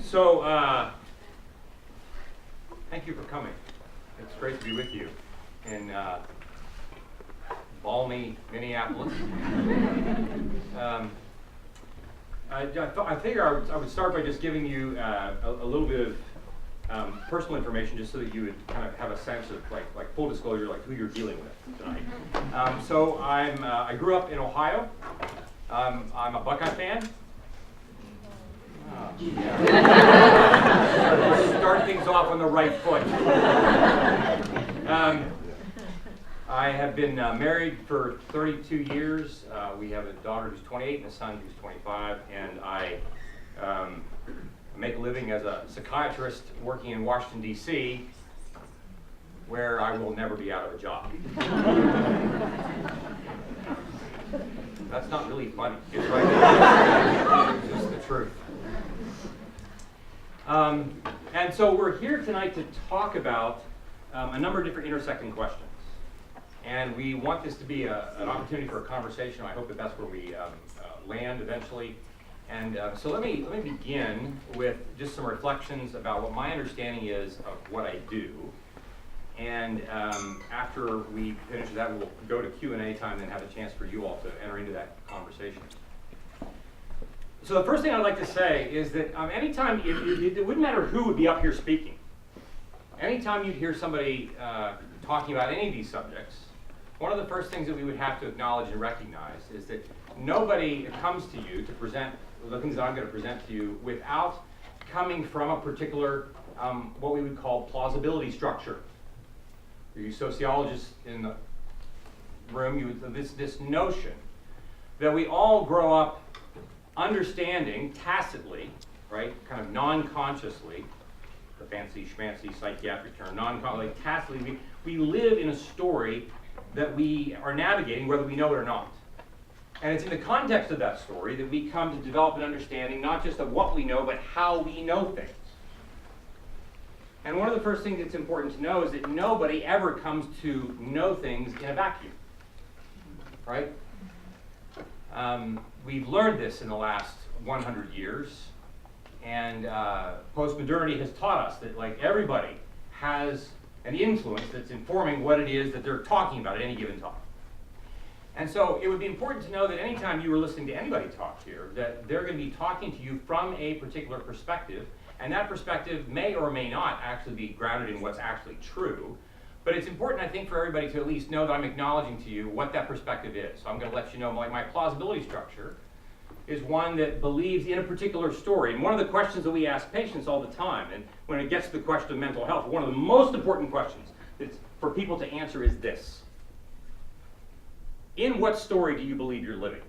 So, thank you for coming. It's great to be with you in balmy Minneapolis. I figure I would start by just giving you a little bit of personal information, just so that you would kind of have a sense of like full disclosure, like who you're dealing with tonight. So I grew up in Ohio. I'm a Buckeye fan. Oh, yeah. Start things off on the right foot. I have been married for 32 years. We have a daughter who's 28 and a son who's 25, and I make a living as a psychiatrist working in Washington, D.C., where I will never be out of a job. That's not really funny. It's right. It's just the truth. And so we're here tonight to talk about a number of different intersecting questions. And we want this to be an opportunity for a conversation. I hope that that's where we land eventually. And so let me begin with just some reflections about what my understanding is of what I do. And after we finish that, we'll go to Q&A time and have a chance for you all to enter into that conversation. So the first thing I'd like to say is that anytime, it wouldn't matter who would be up here speaking. Anytime you'd hear somebody talking about any of these subjects, one of the first things that we would have to acknowledge and recognize is that nobody comes to you to present the things that I'm going to present to you without coming from a particular, what we would call plausibility structure. You sociologists in the room, this notion that we all grow up understanding tacitly, right, kind of non-consciously, the fancy schmancy psychiatric term, like tacitly, we live in a story that we are navigating whether we know it or not. And it's in the context of that story that we come to develop an understanding not just of what we know, but how we know things. And one of the first things that's important to know is that nobody ever comes to know things in a vacuum, right? We've learned this in the last 100 years, and postmodernity has taught us that like everybody has an influence that's informing what it is that they're talking about at any given time. And so it would be important to know that anytime you were listening to anybody talk here, that they're going to be talking to you from a particular perspective, and that perspective may or may not actually be grounded in what's actually true. But it's important, I think, for everybody to at least know that I'm acknowledging to you what that perspective is. So I'm going to let you know my plausibility structure is one that believes in a particular story. And one of the questions that we ask patients all the time, and when it gets to the question of mental health, one of the most important questions that's for people to answer is this. In what story do you believe you're living?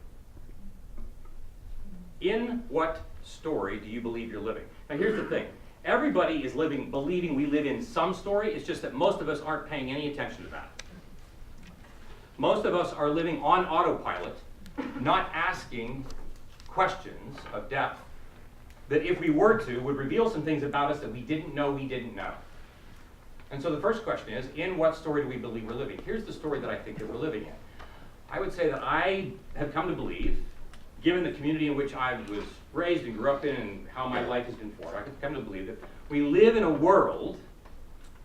In what story do you believe you're living? Now here's the thing. Everybody is believing we live in some story. It's just that most of us aren't paying any attention to that. Most of us are living on autopilot, not asking questions of depth that if we were to, would reveal some things about us that we didn't know we didn't know. And so the first question is, in what story do we believe we're living? Here's the story that I think that we're living in. I would say that I have come to believe, given the community in which I was raised and grew up in and how my life has been formed, I have come to believe that we live in a world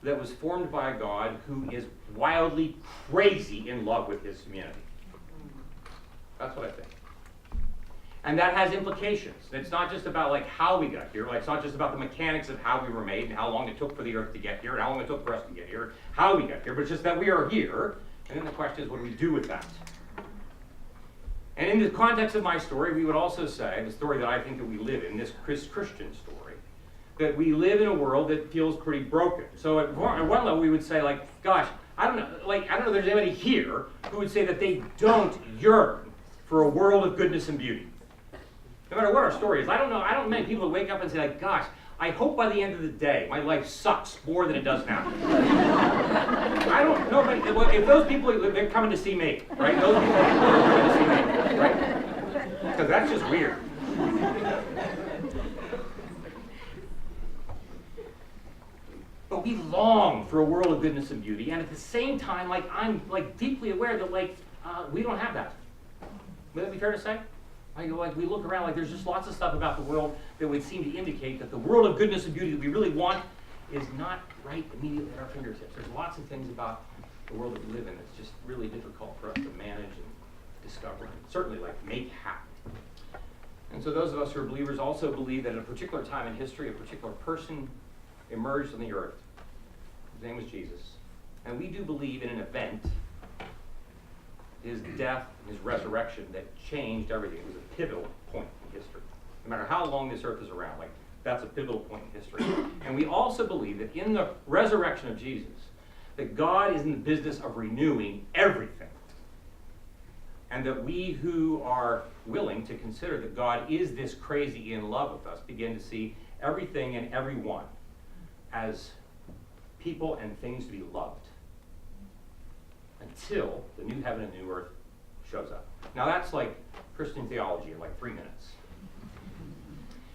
that was formed by a God who is wildly crazy in love with his humanity. That's what I think. And that has implications. It's not just about like how we got here, like it's not just about the mechanics of how we were made and how long it took for the earth to get here and how long it took for us to get here, how we got here, but it's just that we are here, and then the question is, what do we do with that? And in the context of my story, we would also say, the story that I think that we live in, this Christian story, that we live in a world that feels pretty broken. So at one level, we would say, like, gosh, I don't know if there's anybody here who would say that they don't yearn for a world of goodness and beauty. No matter what our story is. I don't know many people that wake up and say, like, gosh, I hope by the end of the day, my life sucks more than it does now. I don't know, but if those people, they're coming to see me, right? Those people are coming to see me, right? Because that's just weird. But we long for a world of goodness and beauty, and at the same time, like I'm like deeply aware that we don't have that. Would that be fair to say? Like we look around, like there's just lots of stuff about the world that would seem to indicate that the world of goodness and beauty that we really want is not right immediately at our fingertips. There's lots of things about the world that we live in that's just really difficult for us to manage and discover, and certainly like make happen. And so those of us who are believers also believe that at a particular time in history, a particular person emerged on the earth. His name was Jesus. And we do believe in an event, his death and his resurrection, that changed everything. It was a pivotal point in history. No matter how long this earth is around, like that's a pivotal point in history. And we also believe that in the resurrection of Jesus, that God is in the business of renewing everything. And that we who are willing to consider that God is this crazy in love with us begin to see everything and everyone as people and things to be loved until the new heaven and new earth shows up. Now that's like Christian theology in like 3 minutes.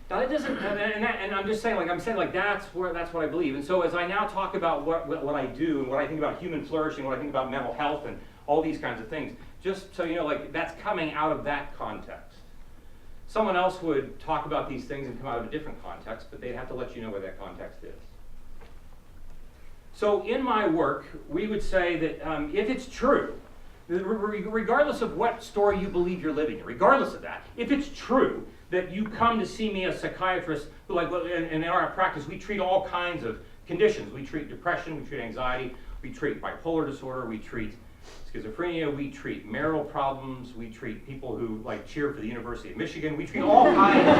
Now that doesn't, and I'm just saying, like that's what I believe. And so as I now talk about what I do and what I think about human flourishing, what I think about mental health and all these kinds of things, just so you know, like that's coming out of that context. Someone else would talk about these things and come out of a different context, but they'd have to let you know where that context is. So in my work, we would say that if it's true, regardless of what story you believe you're living in, regardless of that, if it's true that you come to see me as a psychiatrist, who and in our practice we treat all kinds of conditions. We treat depression, we treat anxiety, we treat bipolar disorder, we treat schizophrenia, we treat marital problems, we treat people who like cheer for the University of Michigan, we treat all kinds of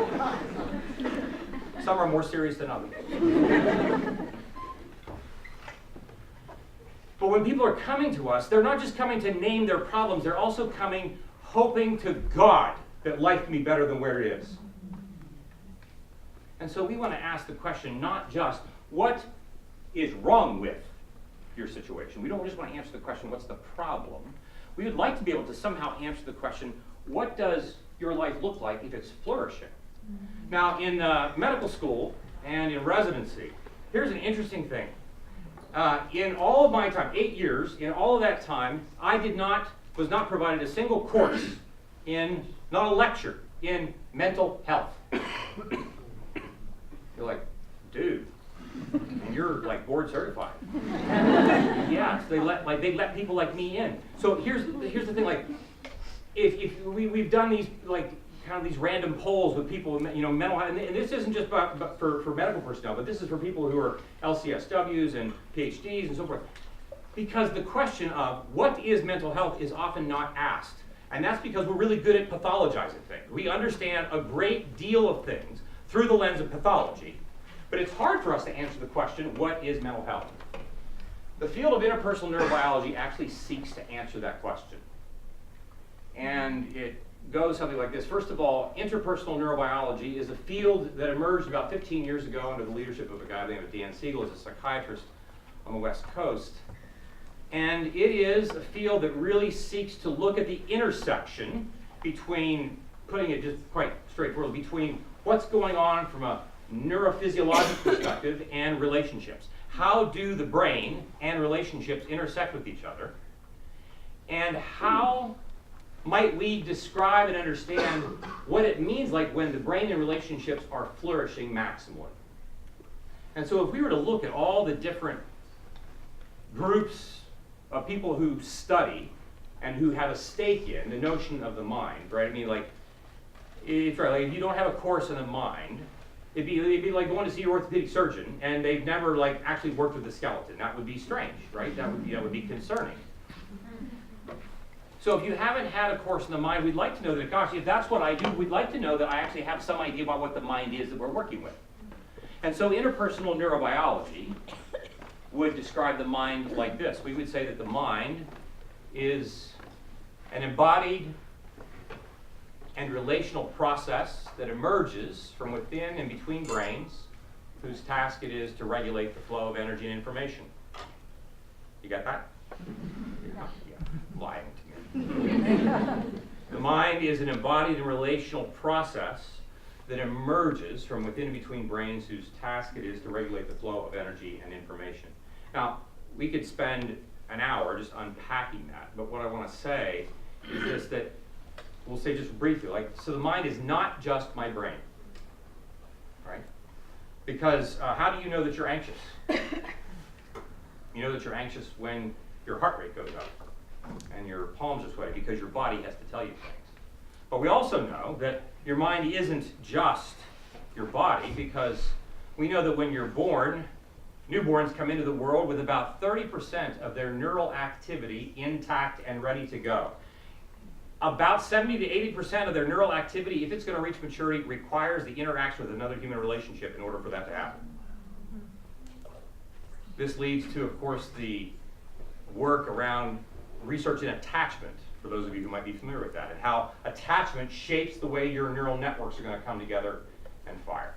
problems. Some are more serious than others. But when people are coming to us, they're not just coming to name their problems, they're also coming hoping to God that life can be better than where it is. And so we want to ask the question, not just, what is wrong with your situation? We don't just want to answer the question, what's the problem? We would like to be able to somehow answer the question, what does your life look like if it's flourishing? Now, in medical school and in residency, here's an interesting thing. In all of my time, 8 years, in all of that time, I was not provided a single course not a lecture, in mental health. You're like, dude, and you're like board certified. Yes, they let people like me in. So here's the thing, like, if we've done these like kind of these random polls with people, mental health, and this isn't just for medical personnel, but this is for people who are LCSWs and PhDs and so forth. Because the question of what is mental health is often not asked. And that's because we're really good at pathologizing things. We understand a great deal of things through the lens of pathology, but it's hard for us to answer the question, what is mental health? The field of interpersonal neurobiology actually seeks to answer that question. And it goes something like this. First of all, interpersonal neurobiology is a field that emerged about 15 years ago under the leadership of a guy named Dan Siegel, who's a psychiatrist on the West Coast. And it is a field that really seeks to look at the intersection between, putting it just quite straightforwardly, between what's going on from a neurophysiologic perspective and relationships. How do the brain and relationships intersect with each other? And how might we describe and understand what it means like when the brain and relationships are flourishing maximally? And so if we were to look at all the different groups of people who study and who have a stake in the notion of the mind, right? I mean, like, if you don't have a course in the mind, it'd be like going to see your orthopedic surgeon and they've never like actually worked with the skeleton. That would be strange, right? That would be concerning. So if you haven't had a course in the mind, we'd like to know that, gosh, if that's what I do, we'd like to know that I actually have some idea about what the mind is that we're working with. And so interpersonal neurobiology would describe the mind like this. We would say that the mind is an embodied and relational process that emerges from within and between brains, whose task it is to regulate the flow of energy and information. You got that? Yeah, lying to me. The mind is an embodied and relational process that emerges from within and between brains, whose task it is to regulate the flow of energy and information. Now, we could spend an hour just unpacking that, but what I want to say is this, that we'll say just briefly, so the mind is not just my brain, right? Because how do you know that you're anxious? You know that you're anxious when your heart rate goes up and your palms are sweaty because your body has to tell you things. But we also know that your mind isn't just your body, because we know that when you're born, newborns come into the world with about 30% of their neural activity intact and ready to go. About 70 to 80% of their neural activity, if it's going to reach maturity, requires the interaction with another human relationship in order for that to happen. This leads to, of course, the work around research in attachment, for those of you who might be familiar with that, and how attachment shapes the way your neural networks are going to come together and fire.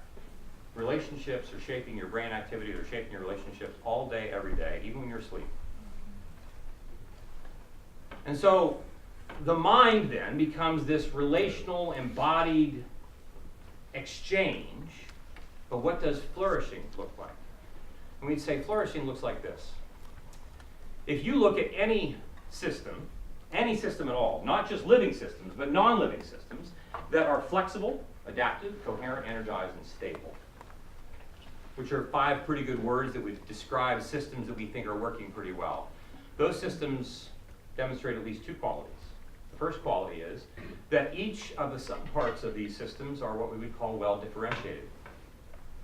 Relationships are shaping your brain activity, they're shaping your relationships all day, every day, even when you're asleep. And so the mind then becomes this relational, embodied exchange. But what does flourishing look like? And we'd say flourishing looks like this. If you look at any system at all, not just living systems, but non-living systems, that are flexible, adaptive, coherent, energized, and stable, which are 5 pretty good words that would describe systems that we think are working pretty well. Those systems demonstrate at least 2 qualities. The first quality is that each of the subparts of these systems are what we would call well differentiated.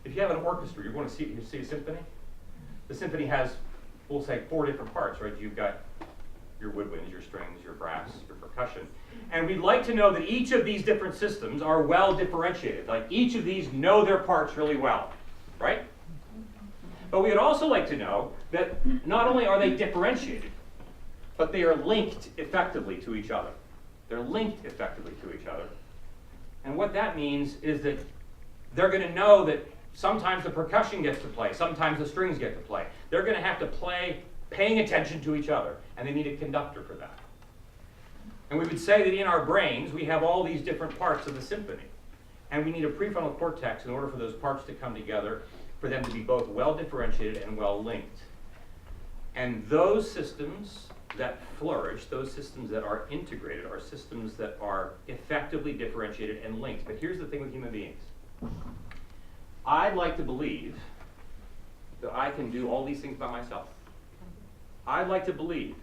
If you have an orchestra, you're going to see a symphony. The symphony has, we'll say, 4 different parts, right? You've got your woodwinds, your strings, your brass, your percussion. And we'd like to know that each of these different systems are well differentiated. Like each of these know their parts really well, right? But we would also like to know that not only are they differentiated, but they are linked effectively to each other. They're linked effectively to each other. And what that means is that they're going to know that sometimes the percussion gets to play, sometimes the strings get to play. They're going to have to play paying attention to each other, and they need a conductor for that. And we would say that in our brains, we have all these different parts of the symphony. And we need a prefrontal cortex in order for those parts to come together, for them to be both well differentiated and well linked. And those systems that flourish, those systems that are integrated, are systems that are effectively differentiated and linked. But here's the thing with human beings. I'd like to believe that I can do all these things by myself. I'd like to believe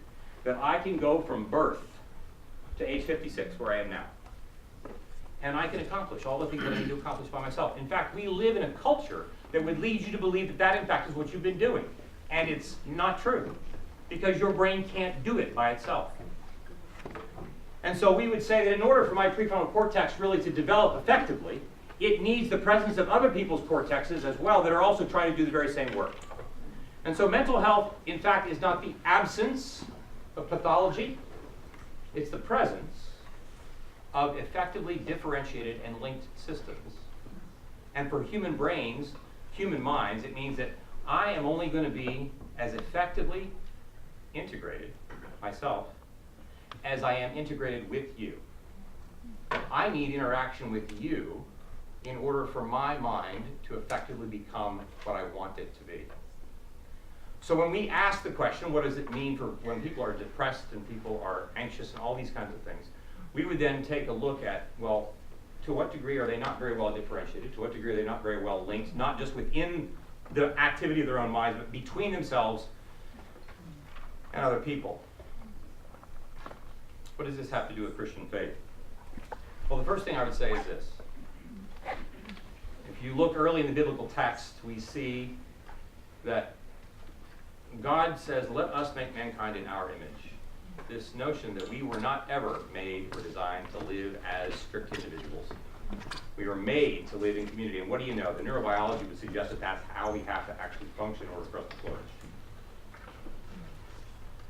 that I can go from birth to age 56, where I am now, and I can accomplish all the things that I need to accomplish by myself. In fact, we live in a culture that would lead you to believe that that, in fact, is what you've been doing. And it's not true, because your brain can't do it by itself. And so we would say that in order for my prefrontal cortex really to develop effectively, it needs the presence of other people's cortexes as well that are also trying to do the very same work. And so mental health, in fact, is not the absence of pathology. It's the presence of effectively differentiated and linked systems. And for human brains, human minds, it means that I am only going to be as effectively integrated myself as I am integrated with you. I need interaction with you in order for my mind to effectively become what I want it to be. So when we ask the question, what does it mean for when people are depressed and people are anxious and all these kinds of things, we would then take a look at, well, to what degree are they not very well differentiated? To what degree are they not very well linked, not just within the activity of their own minds, but between themselves and other people? What does this have to do with Christian faith? Well, the first thing I would say is this. If you look early in the biblical text, we see that God says, let us make mankind in our image. This notion that we were not ever made or designed to live as strict individuals. We were made to live in community. And what do you know? The neurobiology would suggest that that's how we have to actually function in order for us to flourish.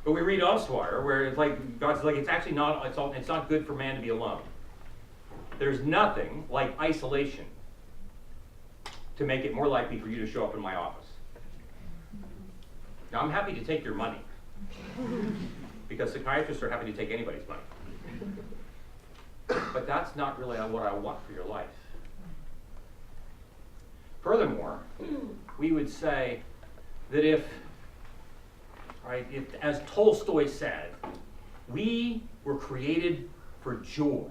But we read elsewhere where it's like God's like, it's actually not, it's not good for man to be alone. There's nothing like isolation to make it more likely for you to show up in my office. Now, I'm happy to take your money, because psychiatrists are happy to take anybody's money. But that's not really what I want for your life. Furthermore, we would say that if, as Tolstoy said, we were created for joy,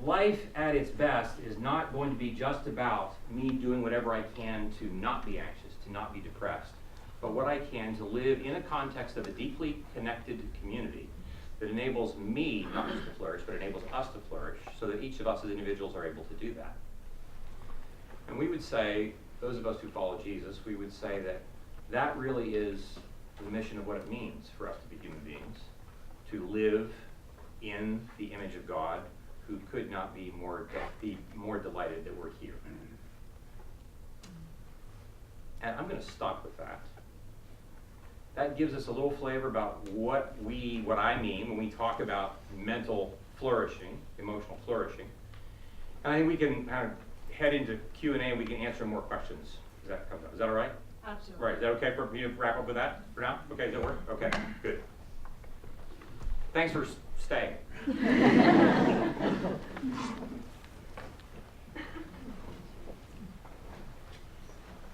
life at its best is not going to be just about me doing whatever I can to not be anxious, to not be depressed, but what I can to live in a context of a deeply connected community that enables me not just to flourish, but enables us to flourish, so that each of us as individuals are able to do that. And we would say, those of us who follow Jesus, we would say that that really is the mission of what it means for us to be human beings, to live in the image of God, who could not be more delighted that we're here. And I'm going to stop with that. That gives us a little flavor about what I mean when we talk about mental flourishing, emotional flourishing. And I think we can kind of head into Q&A and we can answer more questions as that comes up. Is that all right? Absolutely. Right, is that okay for me to wrap up with that for now? Okay, does that work? Okay, good. Thanks for staying.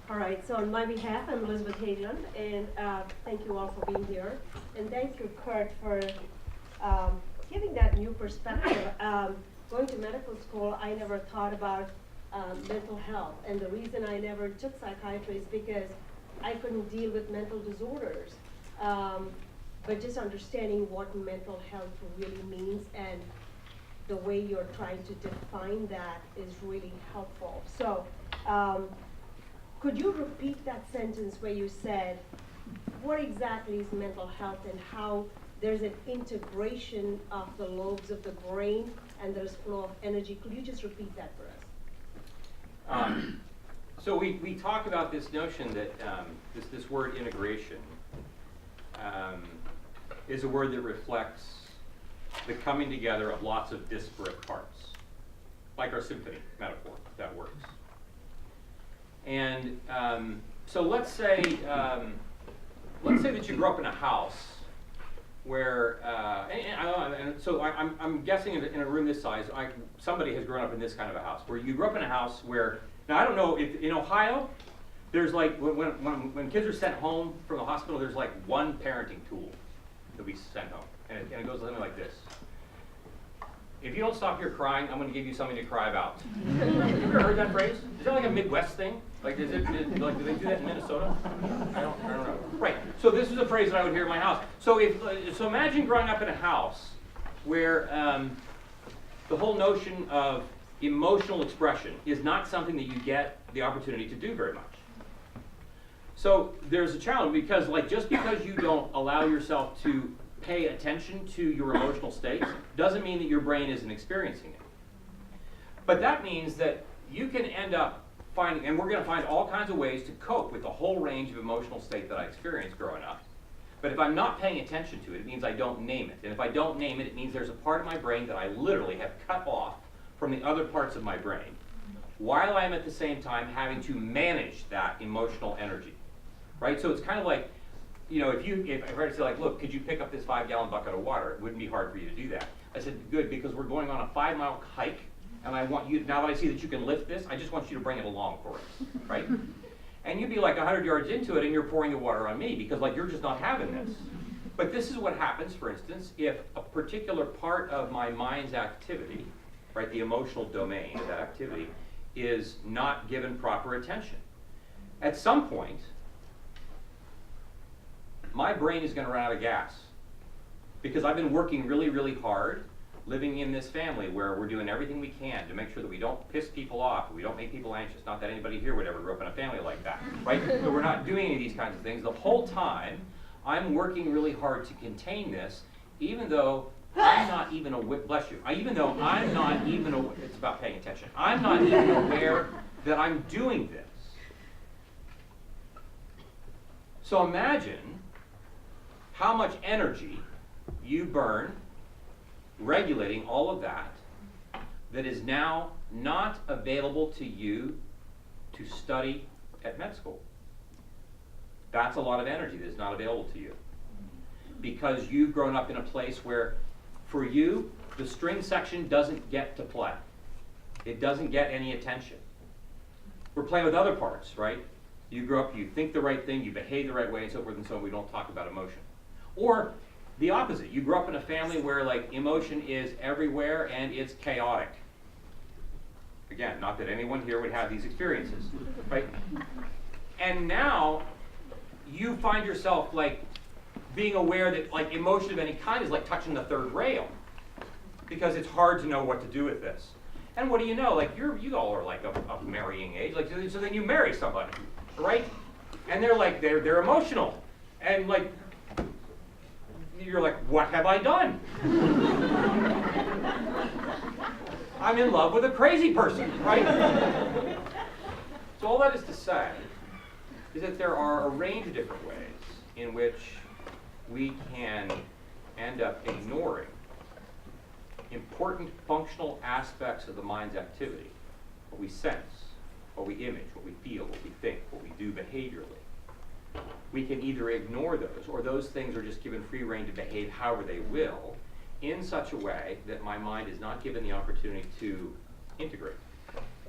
All right, so on my behalf, I'm Elizabeth Hagan, and thank you all for being here. And thank you, Curt, for giving that new perspective. Going to medical school, I never thought about mental health. And the reason I never took psychiatry is because I couldn't deal with mental disorders. But just understanding what mental health really means and the way you're trying to define that is really helpful. So, could you repeat that sentence where you said, what exactly is mental health and how there's an integration of the lobes of the brain and there's flow of energy? Could you just repeat that for us? So we talk about this notion that this word integration is a word that reflects the coming together of lots of disparate parts, like our symphony metaphor, if that works. And so let's say that you grew up in a house where, so I'm guessing in a room this size, somebody has grown up in this kind of a house, where you grew up in a house where, now I don't know, if in Ohio, there's like, when kids are sent home from the hospital, there's like one parenting tool that we send home, and it goes something like this. If you don't stop your crying, I'm going to give you something to cry about. You ever heard that phrase? Is that like a Midwest thing? Like, do they do that in Minnesota? I don't know. Right. So this is a phrase that I would hear in my house. So so imagine growing up in a house where the whole notion of emotional expression is not something that you get the opportunity to do very much. So there's a challenge because, just because you don't allow yourself to pay attention to your emotional states doesn't mean that your brain isn't experiencing it. But that means that you can end up finding, and we're going to find all kinds of ways to cope with the whole range of emotional state that I experienced growing up. But if I'm not paying attention to it, it means I don't name it. And if I don't name it, it means there's a part of my brain that I literally have cut off from the other parts of my brain, while I'm at the same time having to manage that emotional energy. Right? So it's kind of like, if I were to say, look, could you pick up this 5-gallon bucket of water? It wouldn't be hard for you to do that. I said, good, because we're going on a 5-mile hike, and I want you, now that I see that you can lift this, I just want you to bring it along for us, right? And you'd be like 100 yards into it, and you're pouring the water on me, because you're just not having this. But this is what happens, for instance, if a particular part of my mind's activity, right, the emotional domain of that activity, is not given proper attention. At some point, my brain is going to run out of gas because I've been working really, really hard living in this family where we're doing everything we can to make sure that we don't piss people off, we don't make people anxious. Not that anybody here would ever grow up in a family like that, right? So we're not doing any of these kinds of things. The whole time, I'm working really hard to contain this, even though I'm not even aware, bless you, even though I'm not even aware, it's about paying attention, I'm not even aware that I'm doing this. So imagine how much energy you burn regulating all of that is now not available to you to study at med school. That's a lot of energy that is not available to you because you've grown up in a place where, for you, the string section doesn't get to play. It doesn't get any attention. We're playing with other parts, right? You grow up, you think the right thing, you behave the right way, and so forth and so on. We don't talk about emotion. Or the opposite. You grew up in a family where emotion is everywhere and it's chaotic. Again, not that anyone here would have these experiences, right? And now you find yourself like being aware that like emotion of any kind is like touching the third rail, because it's hard to know what to do with this. And what do you know? Like you all are like of marrying age, like so then you marry somebody, right? And they're like they're emotional, and like you're like, what have I done? I'm in love with a crazy person, right? So all that is to say is that there are a range of different ways in which we can end up ignoring important functional aspects of the mind's activity, what we sense, what we image, what we feel, what we think, what we do behaviorally. We can either ignore those, or those things are just given free rein to behave however they will, in such a way that my mind is not given the opportunity to integrate.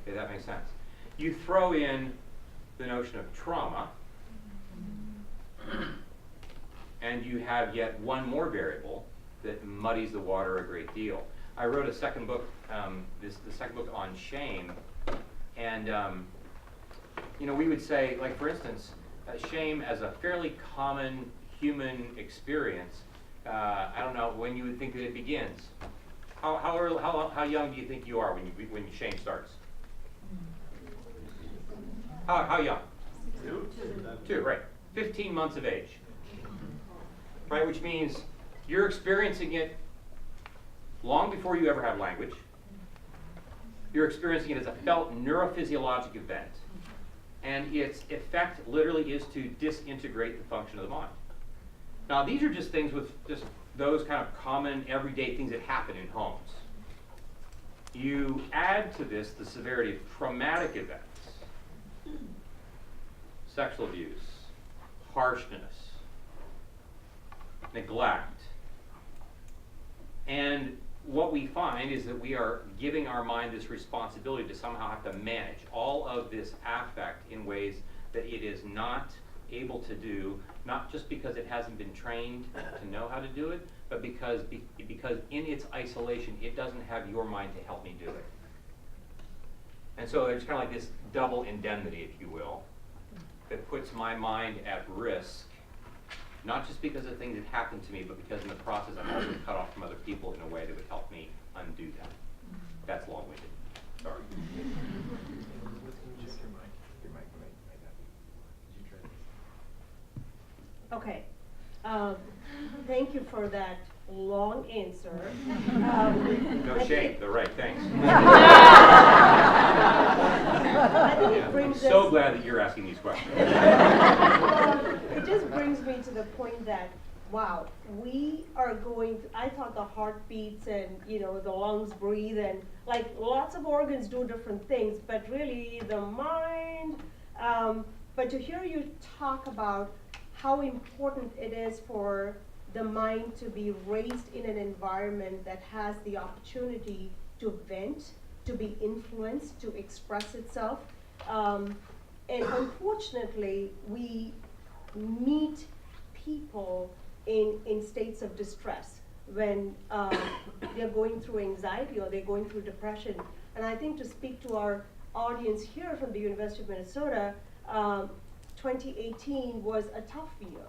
Okay, that makes sense. You throw in the notion of trauma, and you have yet one more variable that muddies the water a great deal. I wrote a second book, the second book on shame, and we would say, like for instance, shame as a fairly common human experience. I don't know when you would think that it begins. How young do you think you are when shame starts? How young? 2, right. 15 months of age. Right, which means you're experiencing it long before you ever have language. You're experiencing it as a felt neurophysiologic event. And its effect literally is to disintegrate the function of the mind. Now, these are just things with just those kind of common everyday things that happen in homes. You add to this the severity of traumatic events, sexual abuse, harshness, neglect. And what we find is that we are giving our mind this responsibility to somehow have to manage all of this affect in ways that it is not able to do, not just because it hasn't been trained to know how to do it, but because in its isolation, it doesn't have your mind to help me do it. And so there's kind of like this double indemnity, if you will, that puts my mind at risk, not just because of things that happened to me, but because in the process I'm also cut off from other people in a way that would help me undo that. That's long-winded. Sorry. Okay. Thank you for that long answer. No shame. They're right. Thanks. I think it brings I'm so glad that you're asking these questions. It just brings me to the point that, wow, we are going to, I thought the heart beats and, the lungs breathe and like lots of organs do different things, but really the mind, but to hear you talk about how important it is for the mind to be raised in an environment that has the opportunity to vent, to be influenced, to express itself. And unfortunately, we meet people in states of distress when they're going through anxiety or they're going through depression. And I think to speak to our audience here from the University of Minnesota, 2018 was a tough year.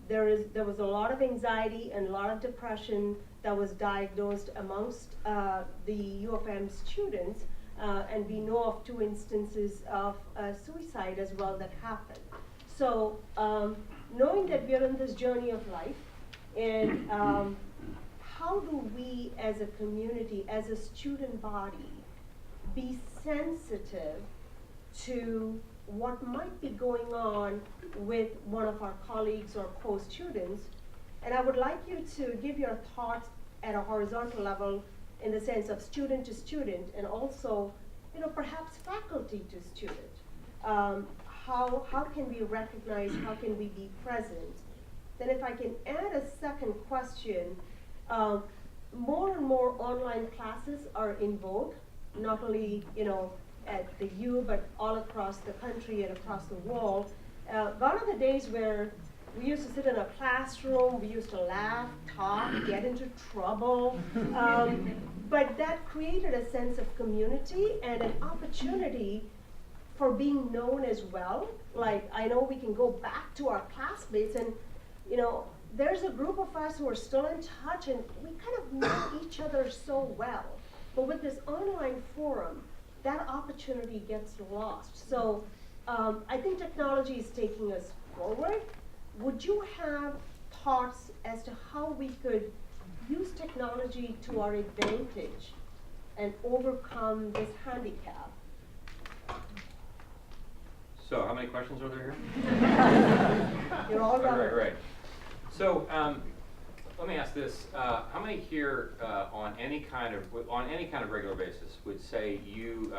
There was a lot of anxiety and a lot of depression that was diagnosed amongst the U of M students, and we know of 2 instances of suicide as well that happened. So knowing that we are in this journey of life, and how do we as a community, as a student body, be sensitive to what might be going on with one of our colleagues or co-students? And I would like you to give your thoughts at a horizontal level in the sense of student to student, and also, perhaps faculty to student. How can we recognize, how can we be present? Then if I can add a second question, more and more online classes are in vogue, not only, at the U, but all across the country and across the world. Gone are the days where we used to sit in a classroom, we used to laugh, talk, get into trouble. But that created a sense of community and an opportunity for being known as well. Like, I know we can go back to our classmates and, you know, there's a group of us who are still in touch and we kind of know each other so well. But with this online forum, that opportunity gets lost. So I think technology is taking us forward. Would you have thoughts as to how we could use technology to our advantage and overcome this handicap? So, how many questions are there here? You're all right. Right. So, let me ask this: how many here on any kind of regular basis would say you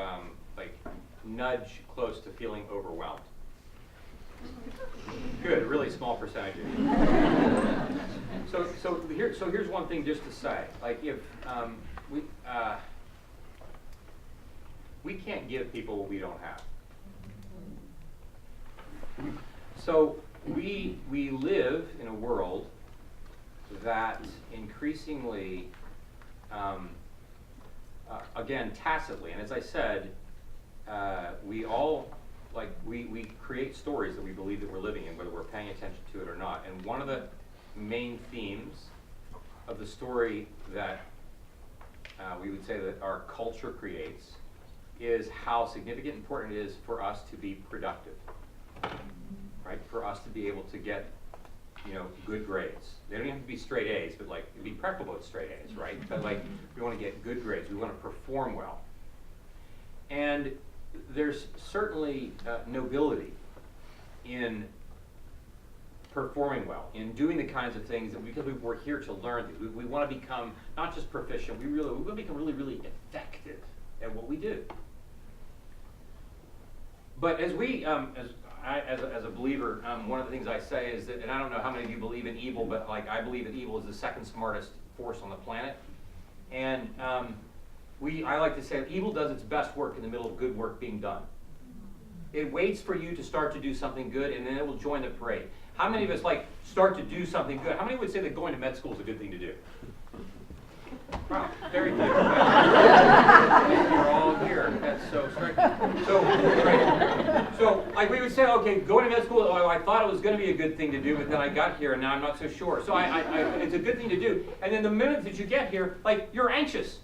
like nudge close to feeling overwhelmed? Good, really small percentage. So here's one thing just to say: like, if we can't give people what we don't have. So we live in a world that increasingly, again, tacitly, and as I said, we all, like, we create stories that we believe that we're living in, whether we're paying attention to it or not. And one of the main themes of the story that we would say that our culture creates is how significant and important it is for us to be productive, right? For us to be able to get, you know, good grades. They don't have to be straight A's, but like, it'd be preferable with straight A's, right? But like, we want to get good grades. We want to perform well. And there's certainly nobility in performing well, in doing the kinds of things that because we're here to learn. We want to become not just proficient. We want to become really, really effective at what we do. But as we, as a believer, one of the things I say is that, and I don't know how many of you believe in evil, but like, I believe that evil is the second smartest force on the planet. And I like to say that evil does its best work in the middle of good work being done. It waits for you to start to do something good, and then it will join the parade. How many of us like start to do something good? How many would say that going to med school is a good thing to do? Wow, very good. You're all here. That's so striking. So, right. So, like, we would say, okay, going to med school, oh, I thought it was going to be a good thing to do, but then I got here and now I'm not so sure. So it's a good thing to do. And then the minute that you get here, like, you're anxious.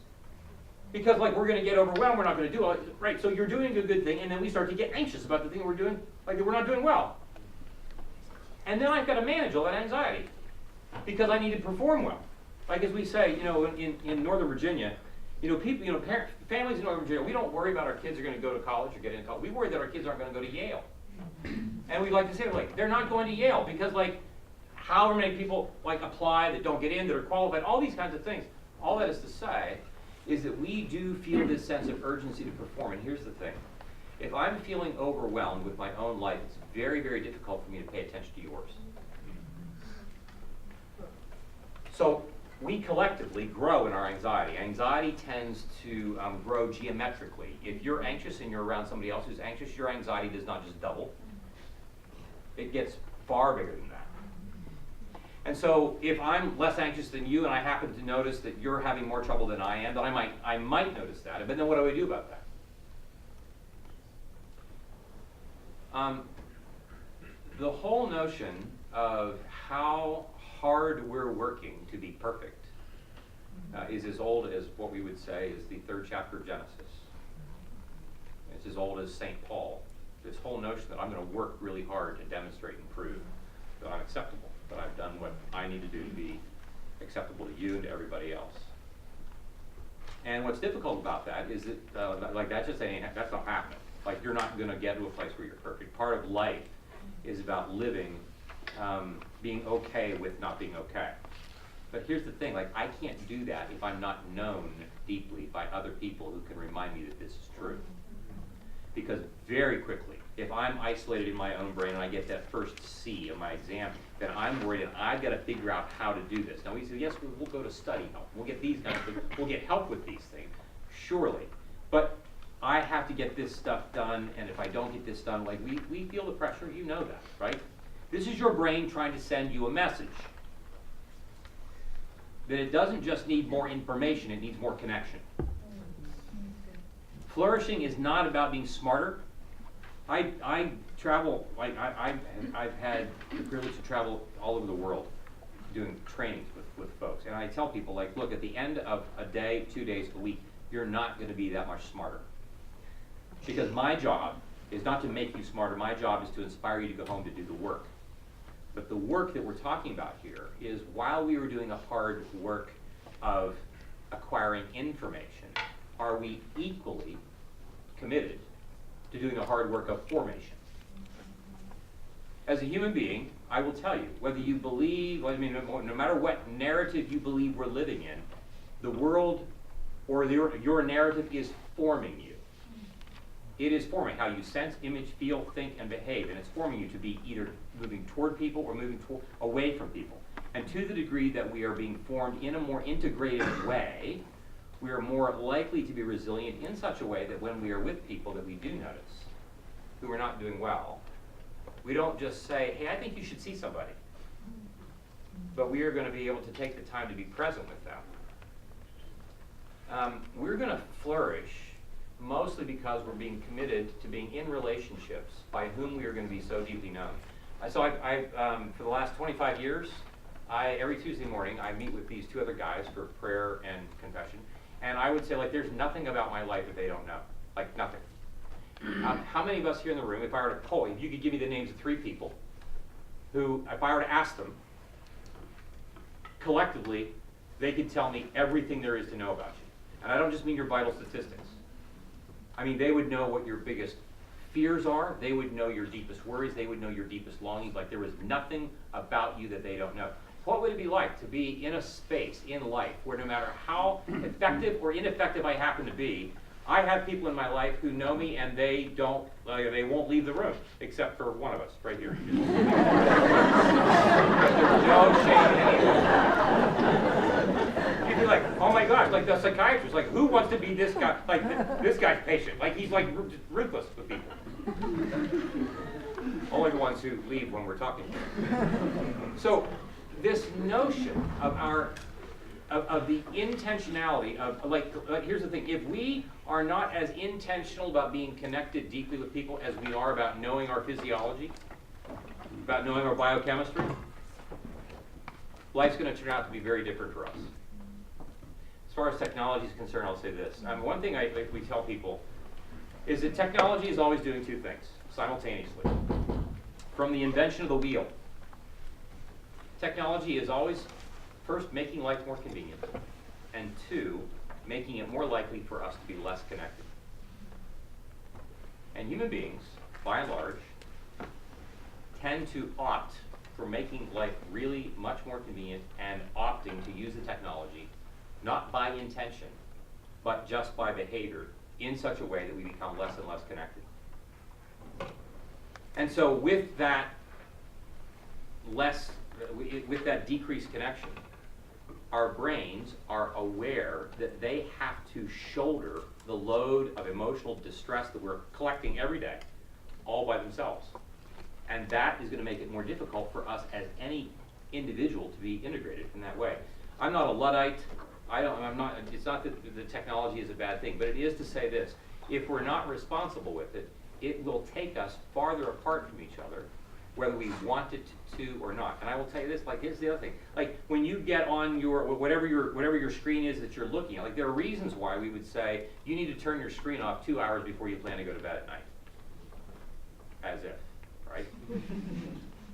Because, like, we're going to get overwhelmed, we're not going to do it. Right, so you're doing a good thing, and then we start to get anxious about the thing we're doing, like, that we're not doing well. And then I've got to manage all that anxiety because I need to perform well. Like, as we say, you know, in Northern Virginia, you know, people, you know, families in Northern Virginia, we don't worry about our kids are going to go to college or get into college. We worry that our kids aren't going to go to Yale. And we like to say, like, they're not going to Yale because, like, however many people, like, apply that don't get in, that are qualified, all these kinds of things. All that is to say is that we do feel this sense of urgency to perform. And here's the thing. If I'm feeling overwhelmed with my own life, it's very, very difficult for me to pay attention to yours. So we collectively grow in our anxiety. Anxiety tends to grow geometrically. If you're anxious and you're around somebody else who's anxious, your anxiety does not just double. It gets far bigger than that. And so if I'm less anxious than you and I happen to notice that you're having more trouble than I am, then I might notice that. But then what do I do about that? The whole notion of how hard we're working to be perfect is as old as what we would say is the 3rd chapter of Genesis. It's as old as St. Paul. This whole notion that I'm going to work really hard to demonstrate and prove that I'm acceptable, that I've done what I need to do to be acceptable to you and to everybody else. And what's difficult about that is that, like, that's not happening. Like, you're not going to get to a place where you're perfect. Part of life is about living, being okay with not being okay. But here's the thing, like, I can't do that if I'm not known deeply by other people who can remind me that this is true. Because very quickly, if I'm isolated in my own brain and I get that first C of my exam, then I'm worried and I've got to figure out how to do this. Now we say, yes, we'll go to study help. We'll get these kinds of things. We'll get help with these things, surely. But I have to get this stuff done, and if I don't get this done, like, we feel the pressure, you know that, right? This is your brain trying to send you a message. that it doesn't just need more information, it needs more connection. Flourishing is not about being smarter. I travel, I've had the privilege to travel all over the world doing trainings with folks. And I tell people, like, look, at the end of a day, 2 days, a week, you're not going to be that much smarter. Because my job is not to make you smarter. My job is to inspire you to go home to do the work. But the work that we're talking about here is while we were doing the hard work of acquiring information, are we equally committed to doing the hard work of formation? As a human being, I will tell you, whether you believe, I mean, no matter what narrative you believe we're living in, the world or your narrative is forming you. It is forming how you sense, image, feel, think, and behave, and it's forming you to be either moving toward people or moving away from people. And to the degree that we are being formed in a more integrated way, we are more likely to be resilient in such a way that when we are with people that we do notice who are not doing well, we don't just say, hey, I think you should see somebody. But we are going to be able to take the time to be present with them. We're going to flourish mostly because we're being committed to being in relationships by whom we are going to be so deeply known. So for the last 25 years, every Tuesday morning, I meet with these two other guys for prayer and confession. And I would say, like, there's nothing about my life that they don't know. Like, nothing. How many of us here in the room, if I were to poll, if you could give me the names of 3 people who, if I were to ask them, collectively, they could tell me everything there is to know about you. And I don't just mean your vital statistics. I mean, they would know what your biggest fears are. They would know your deepest worries. They would know your deepest longings. Like, there was nothing about you that they don't know. What would it be like to be in a space in life where no matter how effective or ineffective I happen to be, I have people in my life who know me and they won't leave the room, except for one of us right here. There's no shame anymore. You'd be like, oh my gosh, like the psychiatrist, like who wants to be this guy, like this guy's patient? Like he's like ruthless with people. Only the ones who leave when we're talking. So this notion of the intentionality of like here's the thing, if we are not as intentional about being connected deeply with people as we are about knowing our physiology, about knowing our biochemistry, life's going to turn out to be very different for us. As far as technology is concerned, I'll say this. One thing we tell people is that technology is always doing 2 things simultaneously. From the invention of the wheel, technology is always first making life more convenient, and 2, making it more likely for us to be less connected. And human beings, by and large, tend to opt for making life really much more convenient and opting to use the technology, not by intention, but just by behavior, in such a way that we become less and less connected. And so with that decreased connection, our brains are aware that they have to shoulder the load of emotional distress that we're collecting every day, all by themselves. And that is going to make it more difficult for us as any individual to be integrated in that way. I'm not a Luddite. It's not that the technology is a bad thing, but it is to say this. If we're not responsible with it, it will take us farther apart from each other, whether we want it to or not. And I will tell you this, like, here's the other thing. Like, when you get on your, whatever your screen is that you're looking at, like, there are reasons why we would say you need to turn your screen off 2 hours before you plan to go to bed at night. As if, right?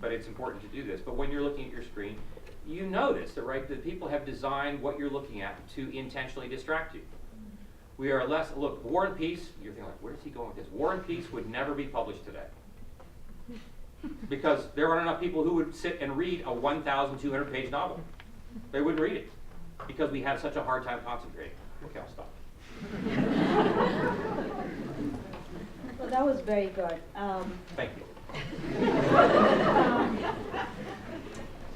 But it's important to do this. But when you're looking at your screen, you notice that, right, that people have designed what you're looking at to intentionally distract you. We are less, look, War and Peace, you're thinking, like, where's he going with this? War and Peace would never be published today. Because there aren't enough people who would sit and read a 1,200-page novel. They wouldn't read it because we have such a hard time concentrating. Okay, I'll stop. Well, that was very good. Thank you. I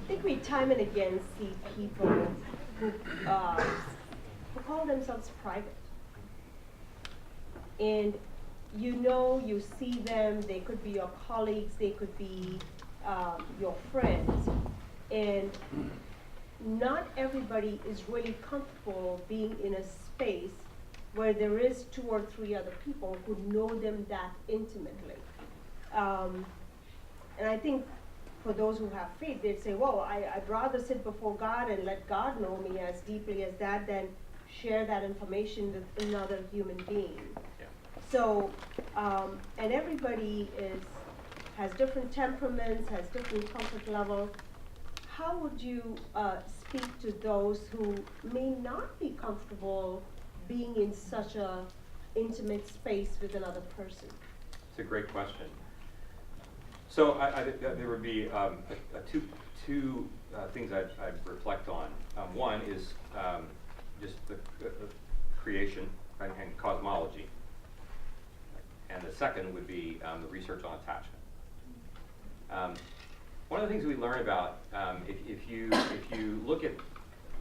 think we time and again see people who call themselves private. And you see them, they could be your colleagues, they could be your friends. And not everybody is really comfortable being in a space where there is 2 or 3 other people who know them that intimately. And I think for those who have faith, they'd say, well, I'd rather sit before God and let God know me as deeply as that than share that information with another human being. Yeah. So, and everybody has different temperaments, has different comfort level. How would you speak to those who may not be comfortable being in such a intimate space with another person? It's a great question. So there would be two things I'd reflect on. One is just the creation and cosmology, and the second would be the research on attachment. One of the things we learn about, if you look at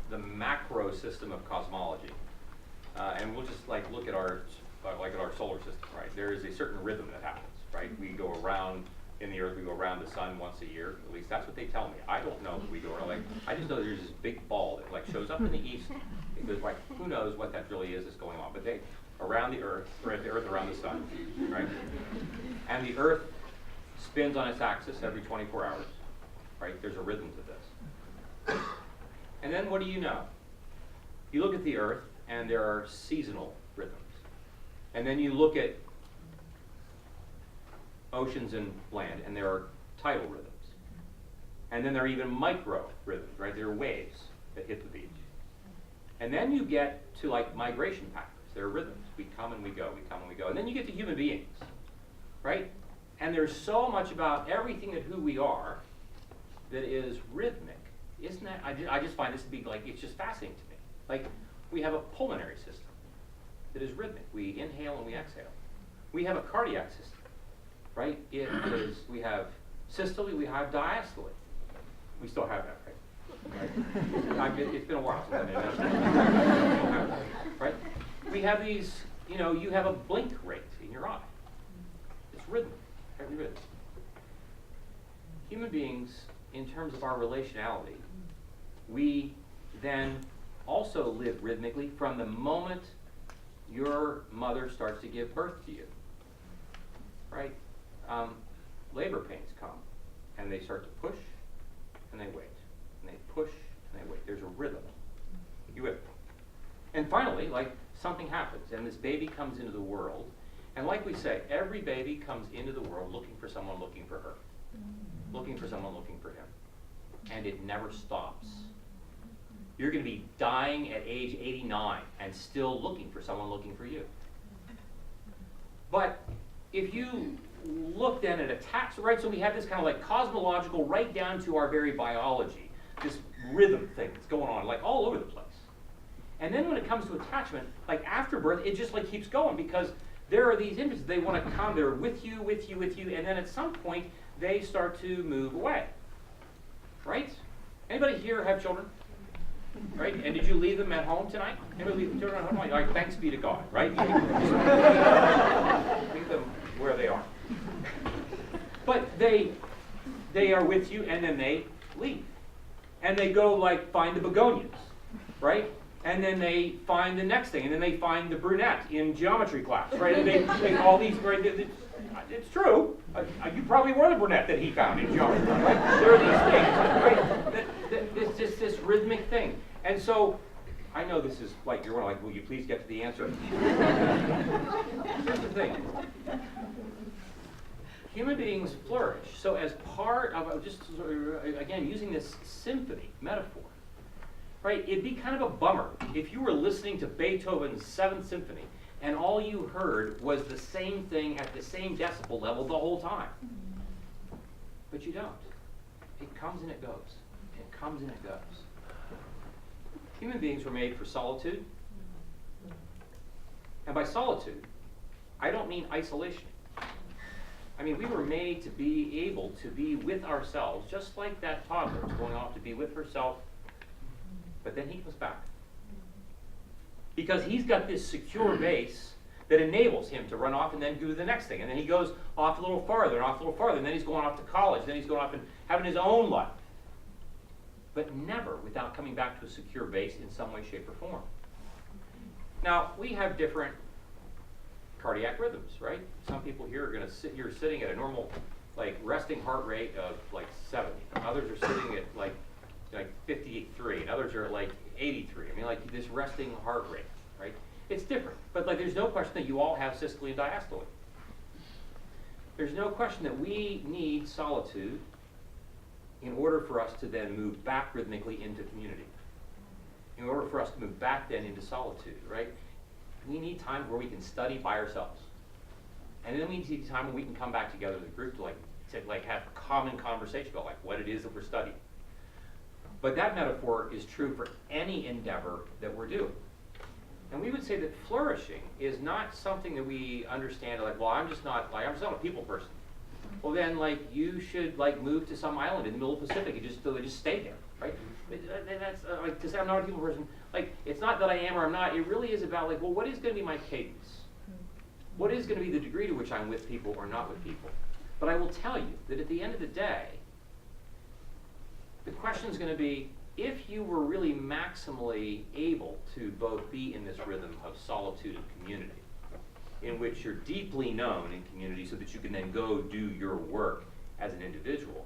the macro system of cosmology, and we'll just look at our solar system, right? There is a certain rhythm that happens, right? We go around. In the Earth, we go around the sun once a year. At least that's what they tell me. I don't know if we go around. I just know there's this big ball that shows up in the east. Because who knows what that really is that's going on? But they around the Earth, right? The Earth around the sun, right? And the Earth spins on its axis every 24 hours, right? There's a rhythm to this. And then what do you know? You look at the Earth, and there are seasonal rhythms. And then you look at oceans and land, and there are tidal rhythms. And then there are even micro rhythms, right? There are waves that hit the beach. And then you get to migration patterns. There are rhythms. We come and we go, we come and we go. And then you get to human beings, right? And there's so much about everything that who we are that is rhythmic. Isn't that, I just find this to be it's just fascinating to me. We have a pulmonary system that is rhythmic. We inhale and we exhale. We have a cardiac system. Right? We have systole, we have diastole. We still have that, right? It's been a while since I made that. Right? We have these, you have a blink rate in your eye. It's rhythmic, every rhythm. Human beings, in terms of our relationality, we then also live rhythmically from the moment your mother starts to give birth to you. Right? Labor pains come, and they start to push, and they wait, and they push, and they wait. There's a rhythm. You have, and finally, something happens, and this baby comes into the world, and like we say, every baby comes into the world looking for someone looking for her, looking for someone looking for him, and it never stops. You're going to be dying at age 89 and still looking for someone looking for you. But if you look then at attachment, right, so we have this kind of cosmological, right down to our very biology, this rhythm thing that's going on all over the place. And then when it comes to attachment, after birth, it just keeps going, because there are these infants, they want to come, they're with you, and then at some point, they start to move away. Right? Anybody here have children? Right? And did you leave them at home tonight? Anybody leave children at home? Thanks be to God, right? Leave them where they are. But they are with you, and then they leave. And they go find the begonias, right? And then they find the next thing, and then they find the brunette in geometry class, right? And they all these, right? It's true. You probably were the brunette that he found in geometry, right? There are these things, right? It's just this rhythmic thing. And so, I know this is you're will you please get to the answer? Here's the thing. Human beings flourish. So as part of, just again, using this symphony metaphor, right, it'd be kind of a bummer if you were listening to Beethoven's 7th Symphony and all you heard was the same thing at the same decibel level the whole time. But you don't. It comes and it goes. It comes and it goes. Human beings were made for solitude. And by solitude, I don't mean isolation. I mean, we were made to be able to be with ourselves, just like that toddler is going off to be with herself, but then he comes back. Because he's got this secure base that enables him to run off and then do the next thing. And then he goes off a little farther and off a little farther, and then he's going off to college, then he's going off and having his own life. but never without coming back to a secure base in some way, shape, or form. Now, we have different cardiac rhythms, right? Some people here are going to sit, you're sitting at a normal, like, resting heart rate of like 70. Others are sitting at like 53, and others are at like 83. I mean, like this resting heart rate, right? It's different, but like there's no question that you all have systole and diastole. There's no question that we need solitude in order for us to then move back rhythmically into community. In order for us to move back then into solitude, right? We need time where we can study by ourselves. And then we need time when we can come back together as a group to have common conversation about like what it is that we're studying. But that metaphor is true for any endeavor that we're doing. And we would say that flourishing is not something that we understand like, well, I'm just not a people person. Well then, like, you should like move to some island in the middle of the Pacific and just stay there, right? And that's like to say I'm not a people person. Like, it's not that I am or I'm not. It really is about like, well, what is going to be my cadence? What is going to be the degree to which I'm with people or not with people? But I will tell you that at the end of the day, the question is going to be, if you were really maximally able to both be in this rhythm of solitude and community, in which you're deeply known in community so that you can then go do your work as an individual,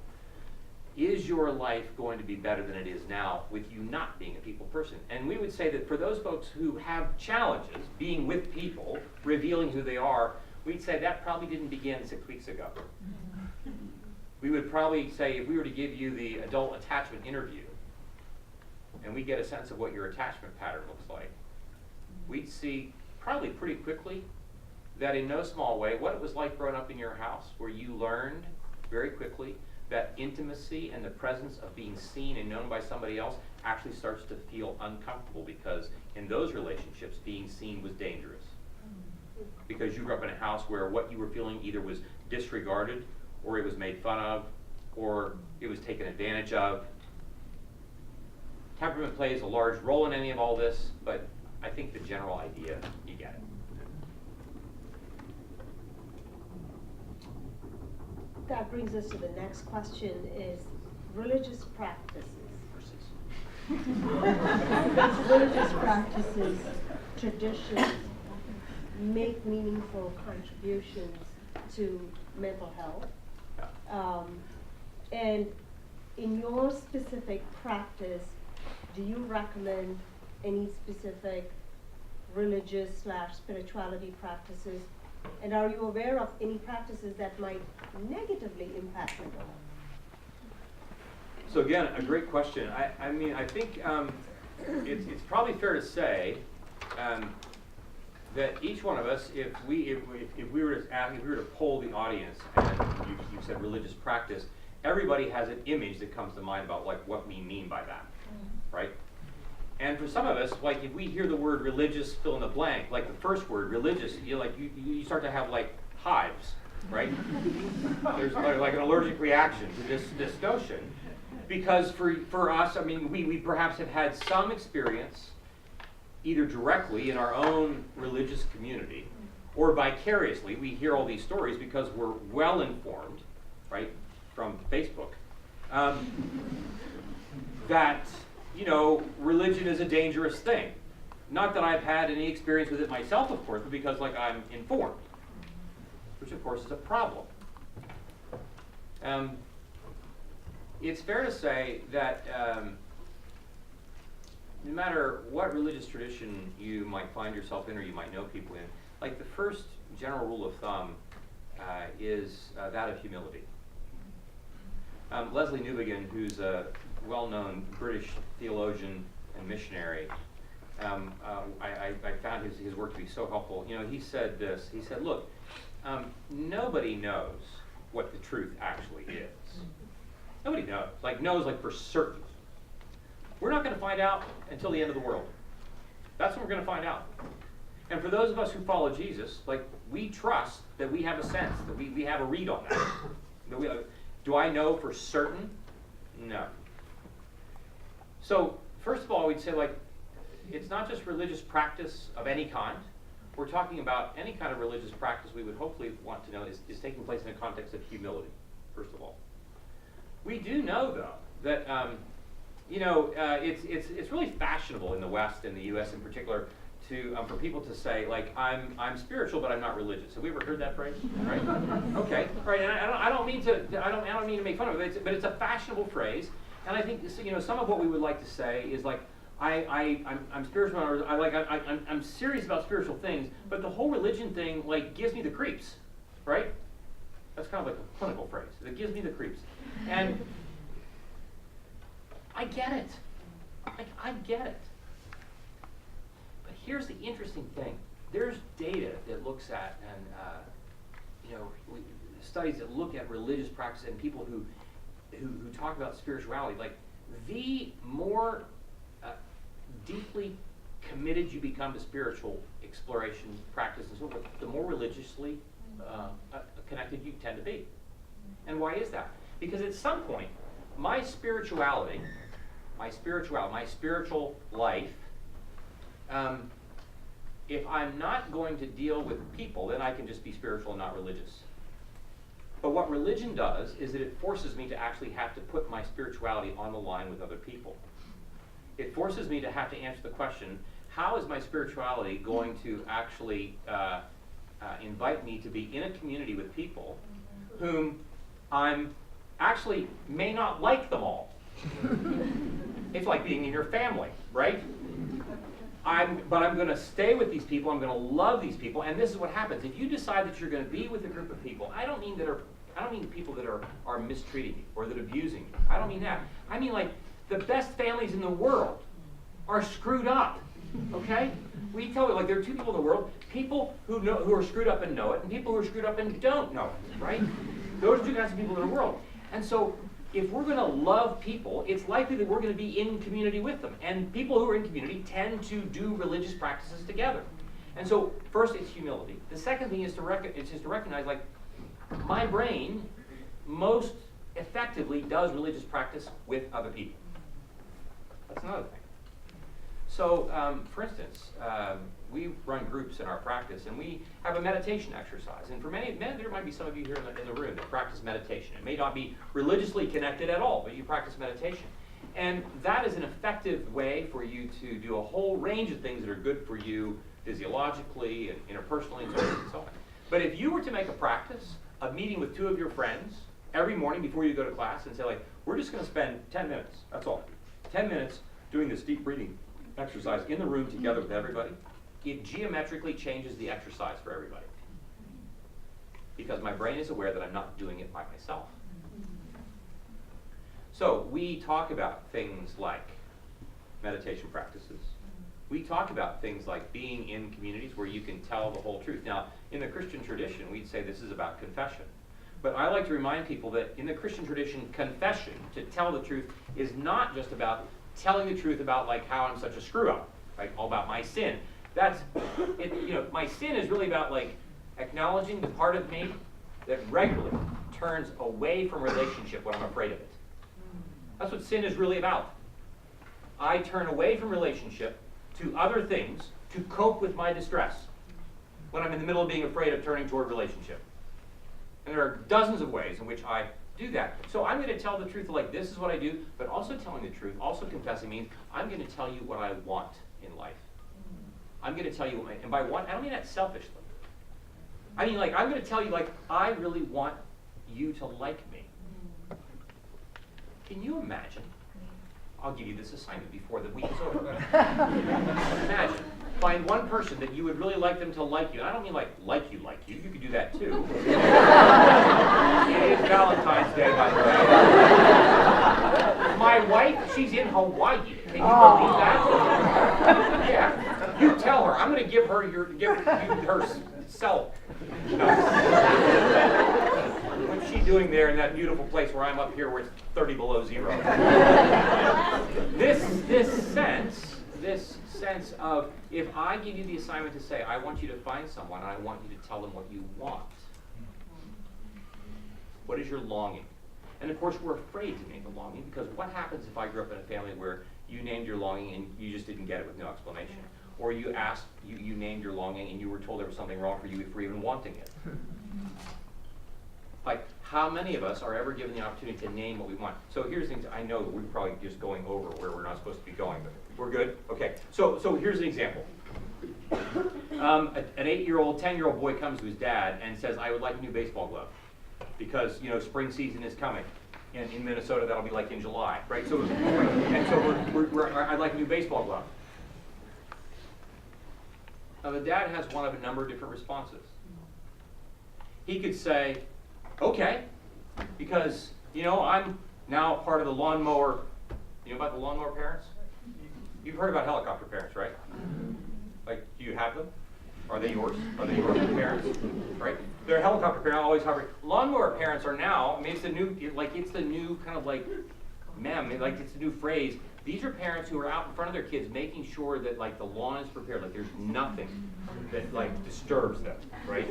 is your life going to be better than it is now with you not being a people person? And we would say that for those folks who have challenges being with people, revealing who they are, we'd say that probably didn't begin 6 weeks ago. We would probably say if we were to give you the adult attachment interview and we get a sense of what your attachment pattern looks like, we'd see probably pretty quickly that in no small way what it was like growing up in your house, where you learned very quickly that intimacy and the presence of being seen and known by somebody else actually starts to feel uncomfortable, because in those relationships being seen was dangerous. Because you grew up in a house where what you were feeling either was disregarded, or it was made fun of, or it was taken advantage of. Temperament plays a large role in any of all this, but I think the general idea, you get it. That brings us to the next question, is religious practices. Religious practices, traditions, make meaningful contributions to mental health. And in your specific practice, do you recommend any specific religious/spirituality practices? And are you aware of any practices that might negatively impact mental health? So again, a great question. I mean, I think it's probably fair to say that each one of us, if we were to poll the audience and you said religious practice, everybody has an image that comes to mind about like what we mean by that, right? And for some of us, like if we hear the word religious, fill in the blank, like the first word, religious, you start to have like hives, right? There's like an allergic reaction to this notion. Because for us, I mean, we perhaps have had some experience, either directly in our own religious community, or vicariously. We hear all these stories because we're well informed, right, from Facebook, that, religion is a dangerous thing. Not that I've had any experience with it myself, of course, but because like I'm informed, which of course is a problem. It's fair to say that no matter what religious tradition you might find yourself in or you might know people in, like the first general rule of thumb is that of humility. Leslie Newbigin, who's a well-known British theologian and missionary, I found his work to be so helpful. He said this. He said, look, nobody knows what the truth actually is. Nobody knows, like for certain. We're not going to find out until the end of the world. That's when we're going to find out. And for those of us who follow Jesus, like we trust that we have a sense, that we have a read on that. Do I know for certain? No. So first of all, we'd say like it's not just religious practice of any kind. We're talking about any kind of religious practice we would hopefully want to know is taking place in a context of humility, first of all. We do know, though, that it's really fashionable in the West, in the U.S. in particular, for people to say, like, I'm spiritual, but I'm not religious. Have we ever heard that phrase? Right? Okay. Right. And I don't mean to make fun of it, but it's a fashionable phrase. And I think some of what we would like to say is like, I'm spiritual, or I'm serious about spiritual things, but the whole religion thing like gives me the creeps, right? That's kind of like a clinical phrase. It gives me the creeps, and I get it. I get it. But here's the interesting thing: there's data that looks at and studies that look at religious practice and people who talk about spirituality. Like the more deeply committed you become to spiritual exploration, practice, and so forth, the more religiously connected you tend to be. And why is that? Because at some point, my spiritual life, if I'm not going to deal with people, then I can just be spiritual and not religious. But what religion does is that it forces me to actually have to put my spirituality on the line with other people. It forces me to have to answer the question, how is my spirituality going to actually invite me to be in a community with people whom I'm actually may not like them all. It's like being in your family, right? But I'm going to stay with these people, I'm going to love these people, and this is what happens. If you decide that you're going to be with a group of people, I don't mean people that are mistreating you or that are abusing you. I don't mean that. I mean like the best families in the world are screwed up, okay? We tell you, like there are two people in the world, people who are screwed up and know it, and people who are screwed up and don't know it, right? Those are two kinds of people in the world. And so if we're going to love people, it's likely that we're going to be in community with them. And people who are in community tend to do religious practices together. And so first it's humility. The second thing is to recognize, like, my brain most effectively does religious practice with other people. That's another thing. So, for instance, we run groups in our practice, and we have a meditation exercise. And for many, there might be some of you here in the room that practice meditation. It may not be religiously connected at all, but you practice meditation. And that is an effective way for you to do a whole range of things that are good for you physiologically and interpersonally and so on and so on. But if you were to make a practice of meeting with two of your friends every morning before you go to class and say, like, we're just going to spend 10 minutes, that's all, 10 minutes doing this deep breathing exercise in the room together with everybody, it geometrically changes the exercise for everybody. Because my brain is aware that I'm not doing it by myself. So we talk about things like meditation practices. We talk about things like being in communities where you can tell the whole truth. Now, in the Christian tradition, we'd say this is about confession. But I like to remind people that in the Christian tradition, confession, to tell the truth, is not just about telling the truth about like how I'm such a screw up, right? All about my sin. That's it, my sin is really about like acknowledging the part of me that regularly turns away from relationship when I'm afraid of it. That's what sin is really about. I turn away from relationship to other things to cope with my distress when I'm in the middle of being afraid of turning toward relationship. And there are dozens of ways in which I do that. So I'm going to tell the truth, like this is what I do, but also telling the truth, also confessing means I'm going to tell you what I want in life. I'm going to tell you, and by want, I don't mean that selfishly. I mean, like, I'm going to tell you, like, I really want you to like me. Can you imagine? I'll give you this assignment before the week is over. Imagine, find one person that you would really like them to like you. And I don't mean like you. You could do that too. It is Valentine's Day, by the way. My wife, she's in Hawaii. Can you believe that? Yeah. You tell her. I'm going to give you her cell. What's she doing there in that beautiful place where I'm up here where it's 30 below zero? This sense of, if I give you the assignment to say, I want you to find someone and I want you to tell them what you want. What is your longing? And of course we're afraid to name the longing, because what happens if I grew up in a family where you named your longing and you just didn't get it with no explanation? Or you named your longing and you were told there was something wrong for you for even wanting it. Like, How many of us are ever given the opportunity to name what we want? So here's things, I know we're probably just going over where we're not supposed to be going, but we're good? Okay, so here's an example. An 8-year-old, 10-year-old boy comes to his dad and says, I would like a new baseball glove because, you know, spring season is coming. In Minnesota, that'll be like in July, right? So, and so I'd like a new baseball glove. Now the dad has one of a number of different responses. He could say, okay, because, you know, I'm now part of the lawnmower, you know about the lawnmower parents? You've heard about helicopter parents, right? Like, do you have them? Are they yours? Are they your parents? Right? They're helicopter parents, always hovering. Lawnmower parents are now, I mean, it's the new kind of like meme, like it's a new phrase. These are parents who are out in front of their kids making sure that like the lawn is prepared, like there's nothing that like disturbs them, right?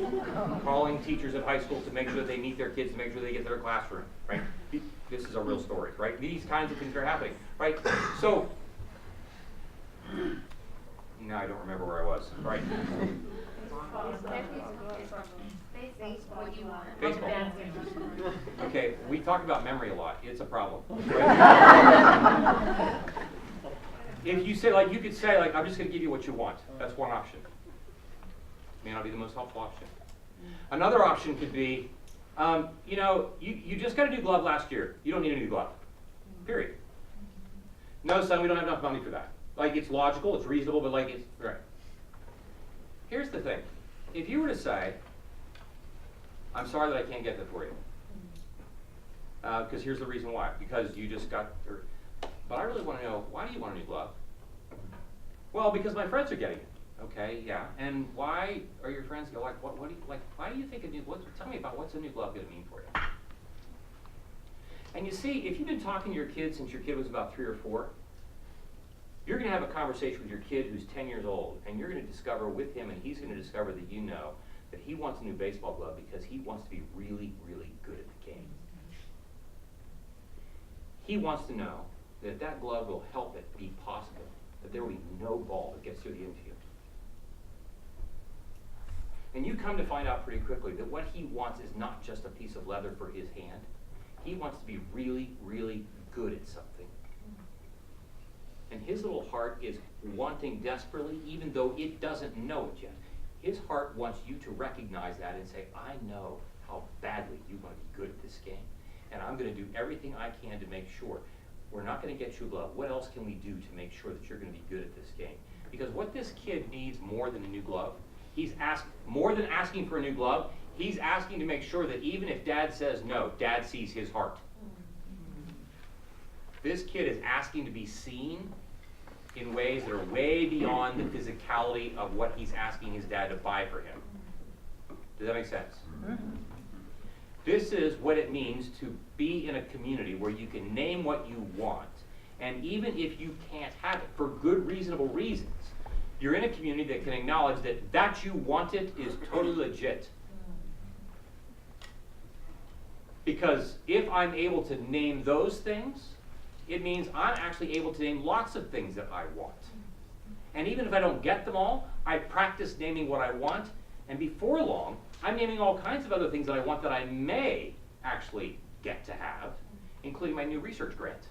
Calling teachers at high school to make sure that they meet their kids, to make sure they get to their classroom, right? This is a real story, right? These kinds of things are happening, right? So, now I don't remember where I was, right? Baseball. Okay, we talk about memory a lot. It's a problem. If you say, like, you could say, like, I'm just going to give you what you want. That's one option. May not be the most helpful option. Another option could be, you know, you just got a new glove last year. You don't need a new glove. Period. No, son, we don't have enough money for that. Like, it's logical, it's reasonable, but like, it's, right. Here's the thing. If you were to say, I'm sorry that I can't get that for you. Because here's the reason why. Because you just got, but I really want to know, why do you want a new glove? Well, because my friends are getting it. Okay, yeah. And why are your friends like, what do you, like, why do you think a new, tell me about what's a new glove going to mean for you? And you see, if you've been talking to your kid since your kid was about 3 or 4, you're going to have a conversation with your kid who's 10 years old, and you're going to discover with him, and he's going to discover that you know that he wants a new baseball glove because he wants to be really, really good at the game. He wants to know that that glove will help it be possible, that there will be no ball that gets through the infield. And you come to find out pretty quickly that what he wants is not just a piece of leather for his hand. He wants to be really, really good at something. And his little heart is wanting desperately, even though it doesn't know it yet. His heart wants you to recognize that and say, I know how badly you want to be good at this game. And I'm going to do everything I can to make sure. We're not going to get you a glove. What else can we do to make sure that you're going to be good at this game? Because what this kid needs more than a new glove, he's more than asking for a new glove, he's asking to make sure that even if dad says no, dad sees his heart. This kid is asking to be seen in ways that are way beyond the physicality of what he's asking his dad to buy for him. Does that make sense? This is what it means to be in a community where you can name what you want, and even if you can't have it for good, reasonable reasons, you're in a community that can acknowledge that you want it is totally legit. Because if I'm able to name those things, it means I'm actually able to name lots of things that I want. And even if I don't get them all, I practice naming what I want, and before long, I'm naming all kinds of other things that I want that I may actually get to have, including my new research grant.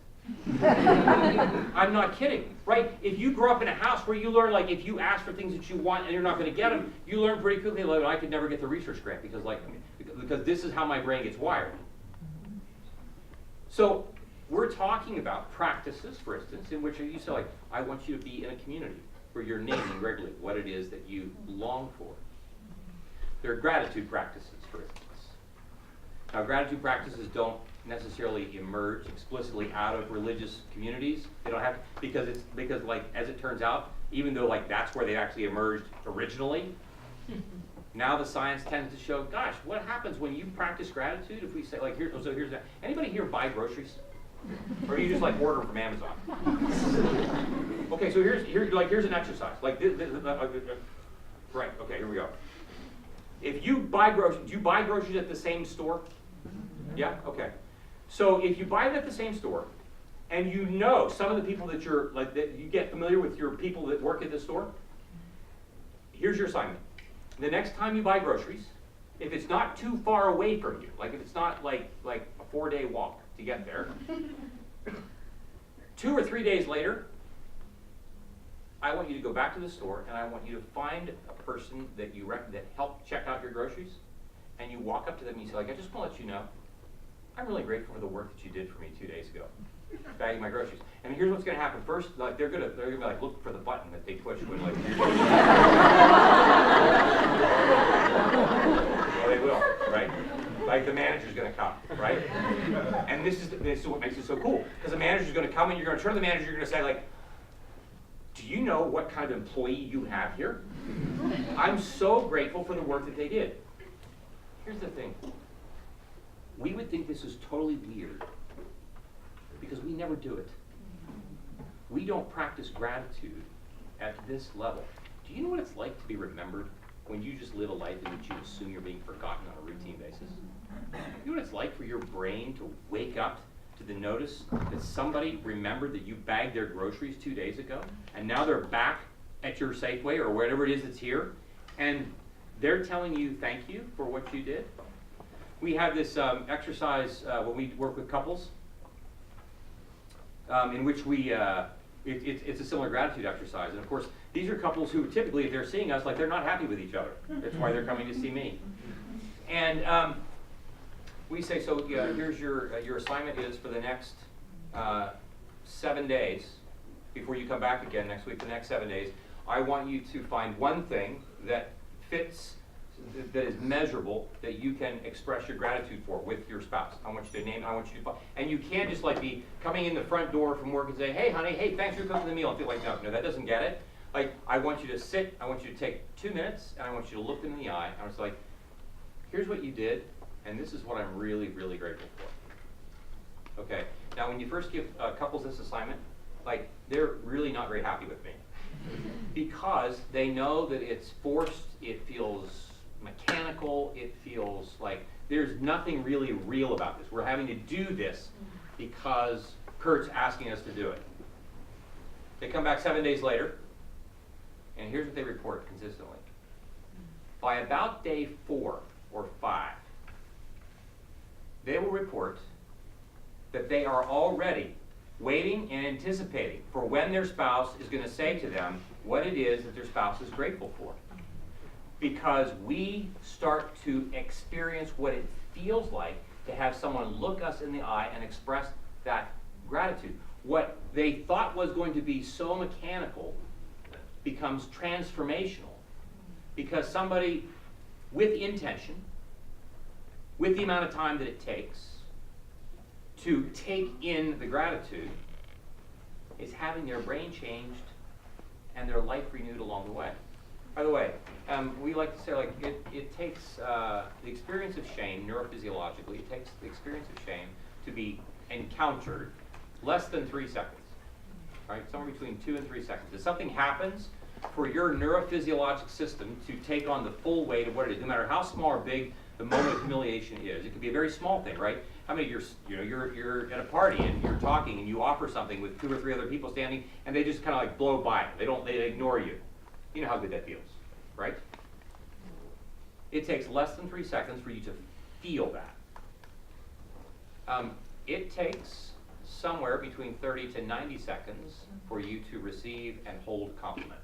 I'm not kidding, right? If you grow up in a house where you learn, like, if you ask for things that you want and you're not going to get them, you learn pretty quickly, like, I could never get the research grant because, like, because this is how my brain gets wired. So we're talking about practices, for instance, in which you say, like, I want you to be in a community where you're naming regularly what it is that you long for. There are gratitude practices, for instance. Now, gratitude practices don't necessarily emerge explicitly out of religious communities. They don't have to, because like, as it turns out, even though like that's where they actually emerged originally, now the science tends to show, gosh, what happens when you practice gratitude? If we say, like, here's that. Anybody here buy groceries? Or do you just like order from Amazon? Okay, so here's an exercise. Like right, okay, here we go. If you buy groceries, do you buy groceries at the same store? Yeah, okay. So if you buy them at the same store, and you know some of the people that you're, like, that you get familiar with your people that work at the store, here's your assignment. The next time you buy groceries, if it's not too far away from you, like if it's not like a 4-day walk to get there, 2 or 3 days later, I want you to go back to the store and I want you to find a person that that helped check out your groceries, and you walk up to them and you say, like, I just want to let you know, I'm really grateful for the work that you did for me 2 days ago, bagging my groceries. And here's what's going to happen. First, like, they're gonna be like, look for the button that they push when like. Well, they will, right? Like the manager's going to come, right? And this is what makes it so cool, because the manager's going to come and you're going to turn to the manager. You're going to say, like, do you know what kind of employee you have here? I'm so grateful for the work that they did. Here's the thing. We would think this is totally weird because we never do it. We don't practice gratitude at this level. Do you know what it's like to be remembered when you just live a life in which you assume you're being forgotten on a routine basis? You know what it's like for your brain to wake up to the notice that somebody remembered that you bagged their groceries 2 days ago, and now they're back at your Safeway or whatever it is that's here, and they're telling you thank you for what you did? We have this exercise when we work with couples, in which we, it's a similar gratitude exercise. And of course, these are couples who typically, if they're seeing us, like they're not happy with each other. That's why they're coming to see me. And we say, so here's your assignment is for the next 7 days, before you come back again next week, the next 7 days, I want you to find one thing that fits, that is measurable, that you can express your gratitude for with your spouse. I want you to name it, I want you to find, and you can't just like be coming in the front door from work and say, hey honey, hey, thanks for cooking the meal, and feel like, no, that doesn't get it. Like, I want you to sit, I want you to take 2 minutes, and I want you to look them in the eye, and I was like, here's what you did, and this is what I'm really, really grateful for. Okay, now when you first give couples this assignment, like, they're really not very happy with me. Because they know that it's forced, it feels mechanical, it feels like there's nothing really real about this. We're having to do this because Curt's asking us to do it. They come back 7 days later, and here's what they report consistently. By about day 4 or 5, they will report that they are already waiting and anticipating for when their spouse is going to say to them what it is that their spouse is grateful for. Because we start to experience what it feels like to have someone look us in the eye and express that gratitude. What they thought was going to be so mechanical becomes transformational, because somebody with intention, with the amount of time that it takes to take in the gratitude, is having their brain changed and their life renewed along the way. By the way, we like to say, like, it takes the experience of shame, neurophysiologically, it takes the experience of shame to be encountered less than 3 seconds, right? Somewhere between 2 and 3 seconds. If something happens for your neurophysiologic system to take on the full weight of what it is, no matter how small or big the moment of humiliation is, it could be a very small thing, right? How many you're at a party and you're talking and you offer something with 2 or 3 other people standing and they just kind of like blow by it. They ignore you. You know how good that feels, right? It takes less than 3 seconds for you to feel that. It takes somewhere between 30 to 90 seconds for you to receive and hold compliment.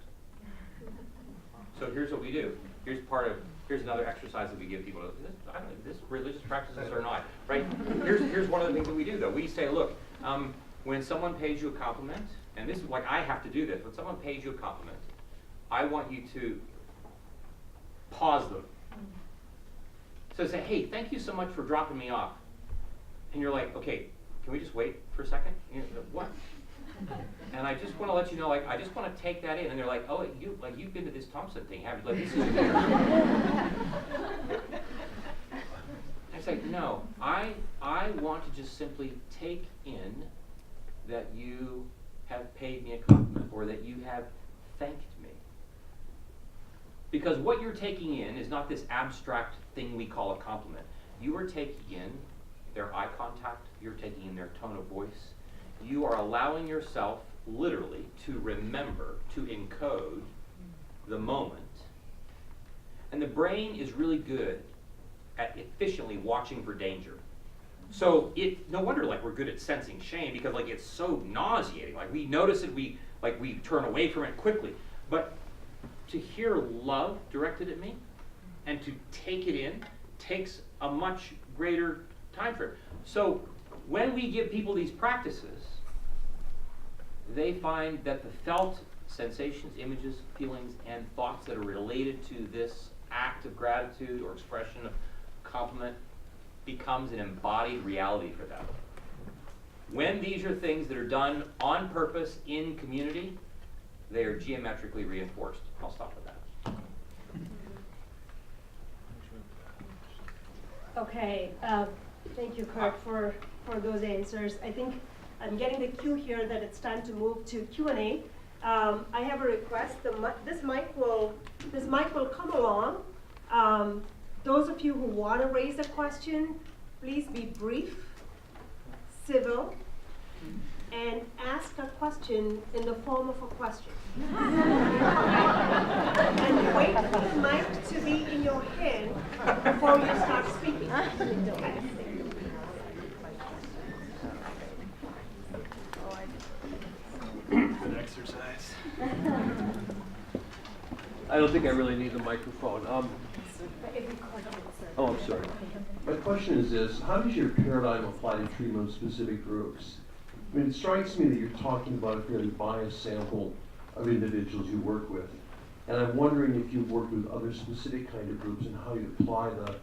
So here's what we do. Here's another exercise that we give people. I don't know if this religious practices or not, right? Here's one of the things that we do, though. We say, look, when someone pays you a compliment, and this is like I have to do this. When someone pays you a compliment, I want you to pause them. So say, hey, thank you so much for dropping me off. And you're like, okay, can we just wait for a second? And you're like, what? And I just want to let you know, like, I just want to take that in. And they're like, oh, you've been to this Thompson thing, haven't you? Like, this is I say, no, I want to just simply take in that you have paid me a compliment or that you have thanked me. Because what you're taking in is not this abstract thing we call a compliment. You are taking in their eye contact, you're taking in their tone of voice. You are allowing yourself literally to remember, to encode the moment. And the brain is really good at efficiently watching for danger. So no wonder like we're good at sensing shame, because like it's so nauseating. Like we notice it, we turn away from it quickly. But to hear love directed at me and to take it in takes a much greater time frame. So when we give people these practices, they find that the felt sensations, images, feelings, and thoughts that are related to this act of gratitude or expression of compliment becomes an embodied reality for them. When these are things that are done on purpose in community, they are geometrically reinforced. I'll stop with that. Okay, thank you, Curt, for those answers. I think I'm getting the cue here that it's time to move to Q&A. I have a request. This mic will come along. Those of you who want to raise a question, please be brief, civil, and ask a question in the form of a question. And wait for the mic to be in your hand before you start speaking. Okay. Good exercise. I don't think I really need the microphone. Oh, I'm sorry. My question is this: how does your paradigm apply to treatment of specific groups? I mean, it strikes me that you're talking about a fairly biased sample of individuals you work with. And I'm wondering if you've worked with other specific kind of groups and how you apply the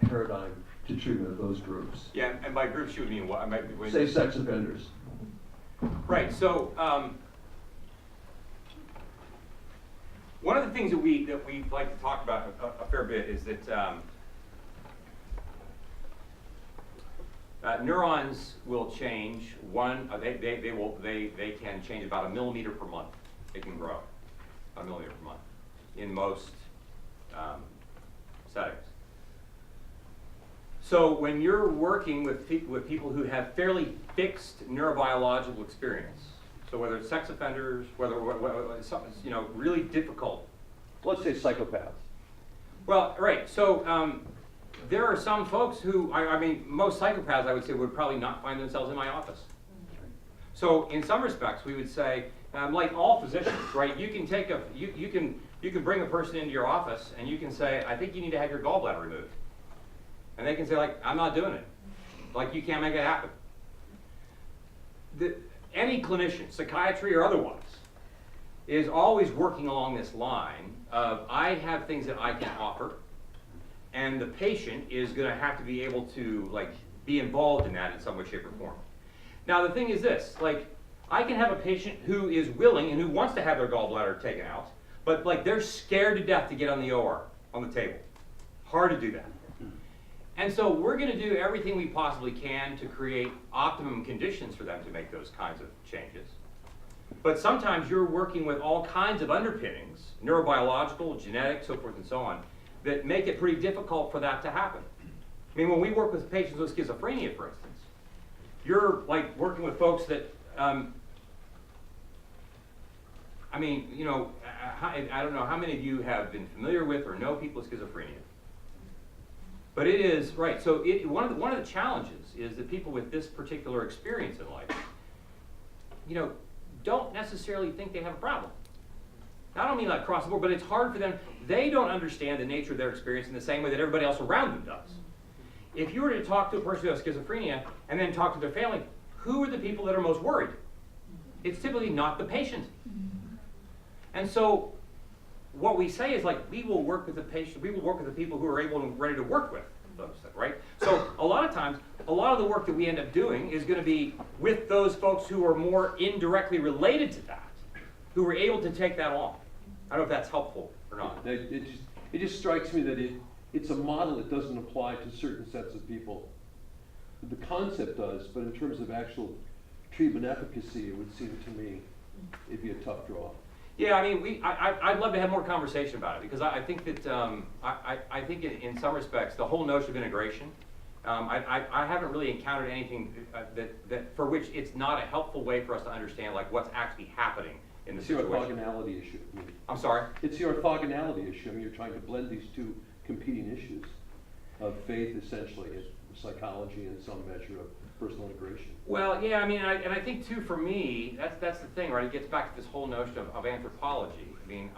paradigm to treatment of those groups. Yeah, and by groups you would mean what? Say sex offenders. Right, so one of the things that we like to talk about a fair bit is that neurons will change they can change about 1 millimeter per month. They can grow 1 millimeter per month in most settings. So when you're working with people who have fairly fixed neurobiological experience, so whether it's sex offenders, whether something really difficult. Let's say psychopaths. Well, right. So there are some folks who, I mean, most psychopaths, I would say, would probably not find themselves in my office. So in some respects, we would say, like all physicians, right? You can take you can bring a person into your office and you can say, I think you need to have your gallbladder removed. And they can say, like, I'm not doing it. Like, you can't make it happen. Any clinician, psychiatry or otherwise, is always working along this line of, I have things that I can offer, and the patient is going to have to be able to, like, be involved in that in some way, shape, or form. Now, the thing is this, like, I can have a patient who is willing and who wants to have their gallbladder taken out, but, like, they're scared to death to get on the OR, on the table. Hard to do that. And so we're going to do everything we possibly can to create optimum conditions for them to make those kinds of changes. But sometimes you're working with all kinds of underpinnings, neurobiological, genetic, so forth and so on, that make it pretty difficult for that to happen. I mean, when we work with patients with schizophrenia, for instance, you're like working with folks that, I mean, I don't know how many of you have been familiar with or know people with schizophrenia. But it is, right, so one of the challenges is that people with this particular experience in life, don't necessarily think they have a problem. I don't mean like across the board, but it's hard for them. They don't understand the nature of their experience in the same way that everybody else around them does. If you were to talk to a person who has schizophrenia and then talk to their family, who are the people that are most worried? It's typically not the patient. And so what we say is, like, we will work with the patient, we will work with the people who are able and ready to work with those things, right? So a lot of times, a lot of the work that we end up doing is going to be with those folks who are more indirectly related to that, who are able to take that on. I don't know if that's helpful or not. It just strikes me that it's a model that doesn't apply to certain sets of people. The concept does, but in terms of actual treatment efficacy, it would seem to me it'd be a tough draw. Yeah, I mean, I'd love to have more conversation about it, because I think that I think in some respects the whole notion of integration, I haven't really encountered anything that for which it's not a helpful way for us to understand, like, what's actually happening in the situation. It's the orthogonality issue. I'm sorry? It's the orthogonality issue. I mean, you're trying to blend these two competing issues. of faith essentially is psychology and some measure of personal integration. Well, yeah, I mean, and I think too, for me, that's the thing, right? It gets back to this whole notion of anthropology. I mean,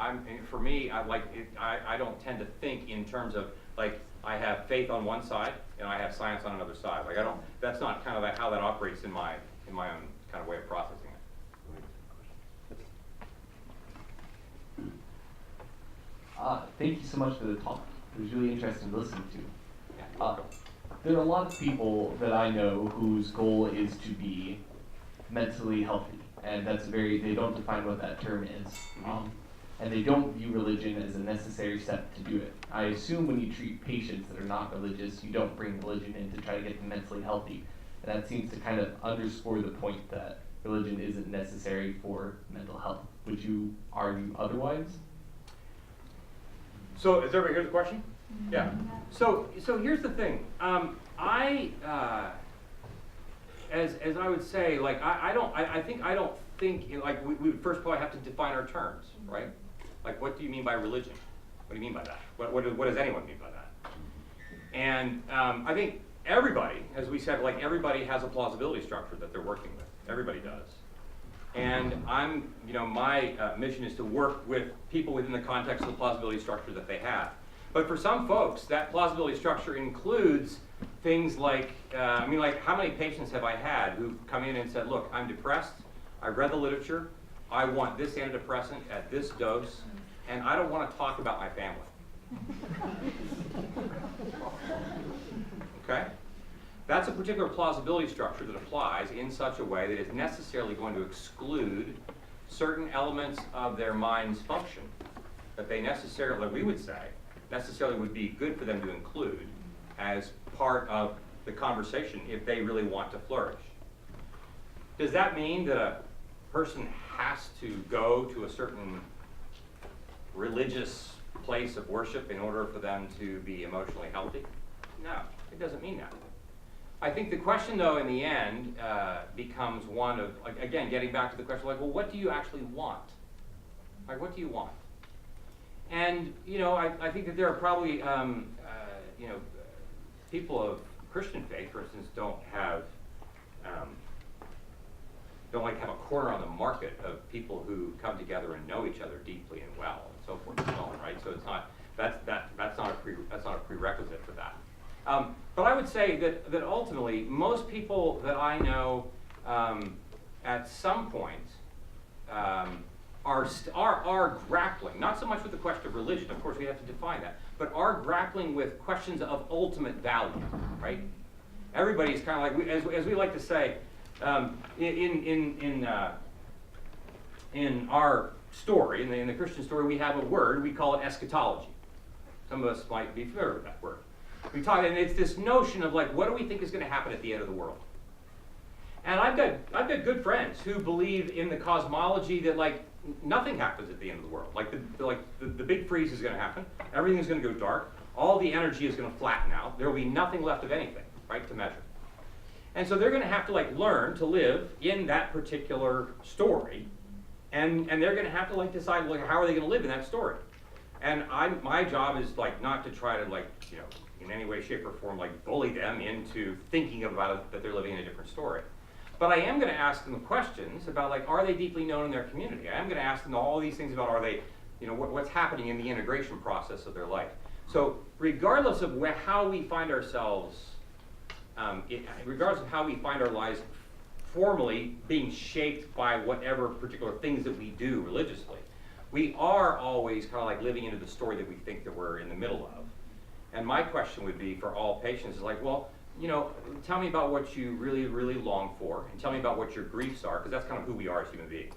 for me, I don't tend to think in terms of like I have faith on one side and I have science on another side. Like that's not kind of how that operates in my own kind of way of processing it. Thank you so much for the talk. It was really interesting to listen to. Yeah, you're welcome. There are a lot of people that I know whose goal is to be mentally healthy, and they don't define what that term is. And they don't view religion as a necessary step to do it. I assume when you treat patients that are not religious, you don't bring religion in to try to get them mentally healthy. And that seems to kind of underscore the point that religion isn't necessary for mental health. Would you argue otherwise? So, does everybody hear the question? Yeah. So here's the thing. As I would say, like I don't think like we would first probably have to define our terms, right? Like, what do you mean by religion? What do you mean by that? What does anyone mean by that? And I think everybody, as we said, like everybody has a plausibility structure that they're working with. Everybody does. And my mission is to work with people within the context of the plausibility structure that they have. But for some folks, that plausibility structure includes things like, like how many patients have I had who've come in and said, look, I'm depressed, I read the literature, I want this antidepressant at this dose, and I don't want to talk about my family. Okay? That's a particular plausibility structure that applies in such a way that is necessarily going to exclude certain elements of their mind's function that they necessarily, we would say, necessarily would be good for them to include as part of the conversation if they really want to flourish. Does that mean that a person has to go to a certain religious place of worship in order for them to be emotionally healthy? No, it doesn't mean that. I think the question, though, in the end, becomes one of, again, getting back to the question, like, well, what do you actually want? Like, what do you want? And, I think that there are probably, people of Christian faith, for instance, don't have a corner on the market of people who come together and know each other deeply and well, and so forth and so on, right? So it's not, that's not a prerequisite for that. But I would say that ultimately, most people that I know at some point are grappling, not so much with the question of religion, of course we have to define that, but are grappling with questions of ultimate value, right? Everybody's kind of like, as we like to say, in our story, in the Christian story, we have a word, we call it eschatology. Some of us might be familiar with that word. We talk, and it's this notion of like, what do we think is going to happen at the end of the world? And I've got good friends who believe in the cosmology that like nothing happens at the end of the world. Like the big freeze is going to happen. Everything's going to go dark. All the energy is going to flatten out. There will be nothing left of anything, right, to measure. And so they're going to have to like learn to live in that particular story, and they're going to have to like decide like how are they going to live in that story. And my job is like not to try to like in any way, shape, or form like bully them into thinking about it that they're living in a different story. But I am going to ask them questions about like, are they deeply known in their community? I am going to ask them all these things about are they, what's happening in the integration process of their life. So regardless of how we find ourselves, regardless of how we find our lives formally being shaped by whatever particular things that we do religiously, we are always kind of like living into the story that we think that we're in the middle of. And my question would be for all patients is like, well, tell me about what you really, really long for, and tell me about what your griefs are, because that's kind of who we are as human beings.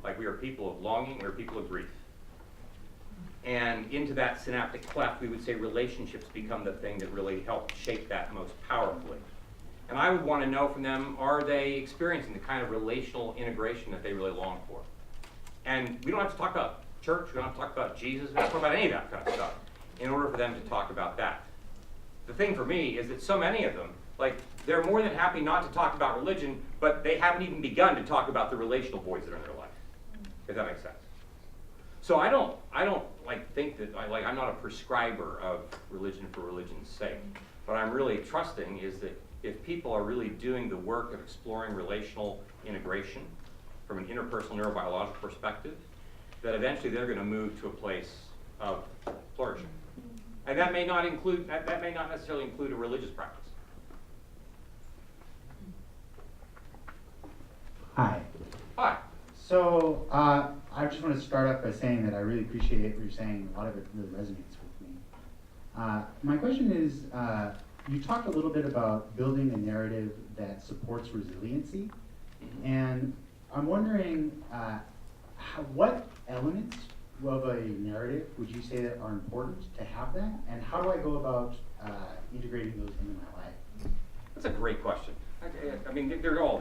Like we are people of longing, we're people of grief. And into that synaptic cleft, we would say relationships become the thing that really help shape that most powerfully. And I would want to know from them, are they experiencing the kind of relational integration that they really long for? And we don't have to talk about church, we don't have to talk about Jesus, we don't have to talk about any of that kind of stuff in order for them to talk about that. The thing for me is that so many of them, like, they're more than happy not to talk about religion, but they haven't even begun to talk about the relational voids that are in their life, if that makes sense. So I don't think that I'm not a prescriber of religion for religion's sake. What I'm really trusting is that if people are really doing the work of exploring relational integration from an interpersonal neurobiological perspective, that eventually they're going to move to a place of flourishing. And that may not necessarily include a religious practice. Hi. Hi. So I just want to start off by saying that I really appreciate what you're saying. A lot of it really resonates with me. My question is, you talked a little bit about building a narrative that supports resiliency, and I'm wondering what elements of a narrative would you say that are important to have that, and how do I go about integrating those into my life? That's a great question. I mean, these are all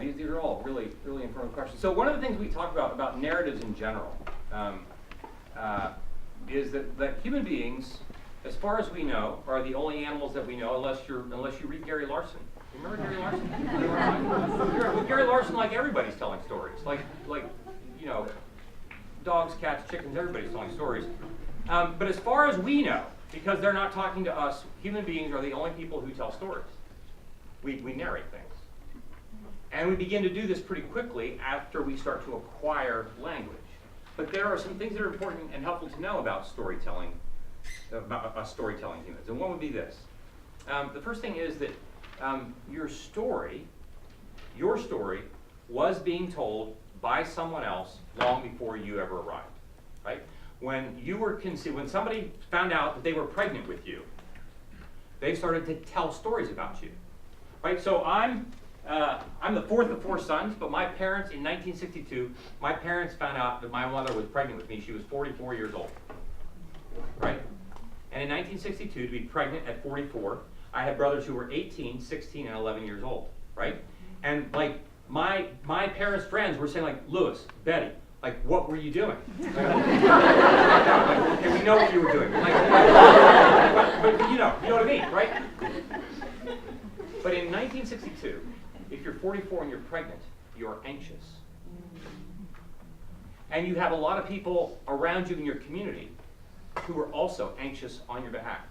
really, really important questions. So one of the things we talk about narratives in general is that human beings, as far as we know, are the only animals that we know, unless you read Gary Larson. Remember Gary Larson? With Gary Larson, like, everybody's telling stories. Like you know, dogs, cats, chickens, everybody's telling stories. But as far as we know, because they're not talking to us, human beings are the only people who tell stories. We narrate things. And we begin to do this pretty quickly after we start to acquire language. But there are some things that are important and helpful to know about storytelling, about storytelling humans. And one would be this. The first thing is that your story was being told by someone else long before you ever arrived, right? When you were conceived, when somebody found out that they were pregnant with you, they started to tell stories about you, right? So I'm the fourth of four sons, but my parents, in 1962, my parents found out that my mother was pregnant with me. She was 44 years old, right? And in 1962, to be pregnant at 44, I had brothers who were 18, 16, and 11 years old, right? And like my parents' friends were saying, like, Lewis, Betty, like, what were you doing? Like, okay, we know what you were doing. But you know what I mean, right? But in 1962, if you're 44 and you're pregnant, you're anxious. And you have a lot of people around you in your community who are also anxious on your behalf.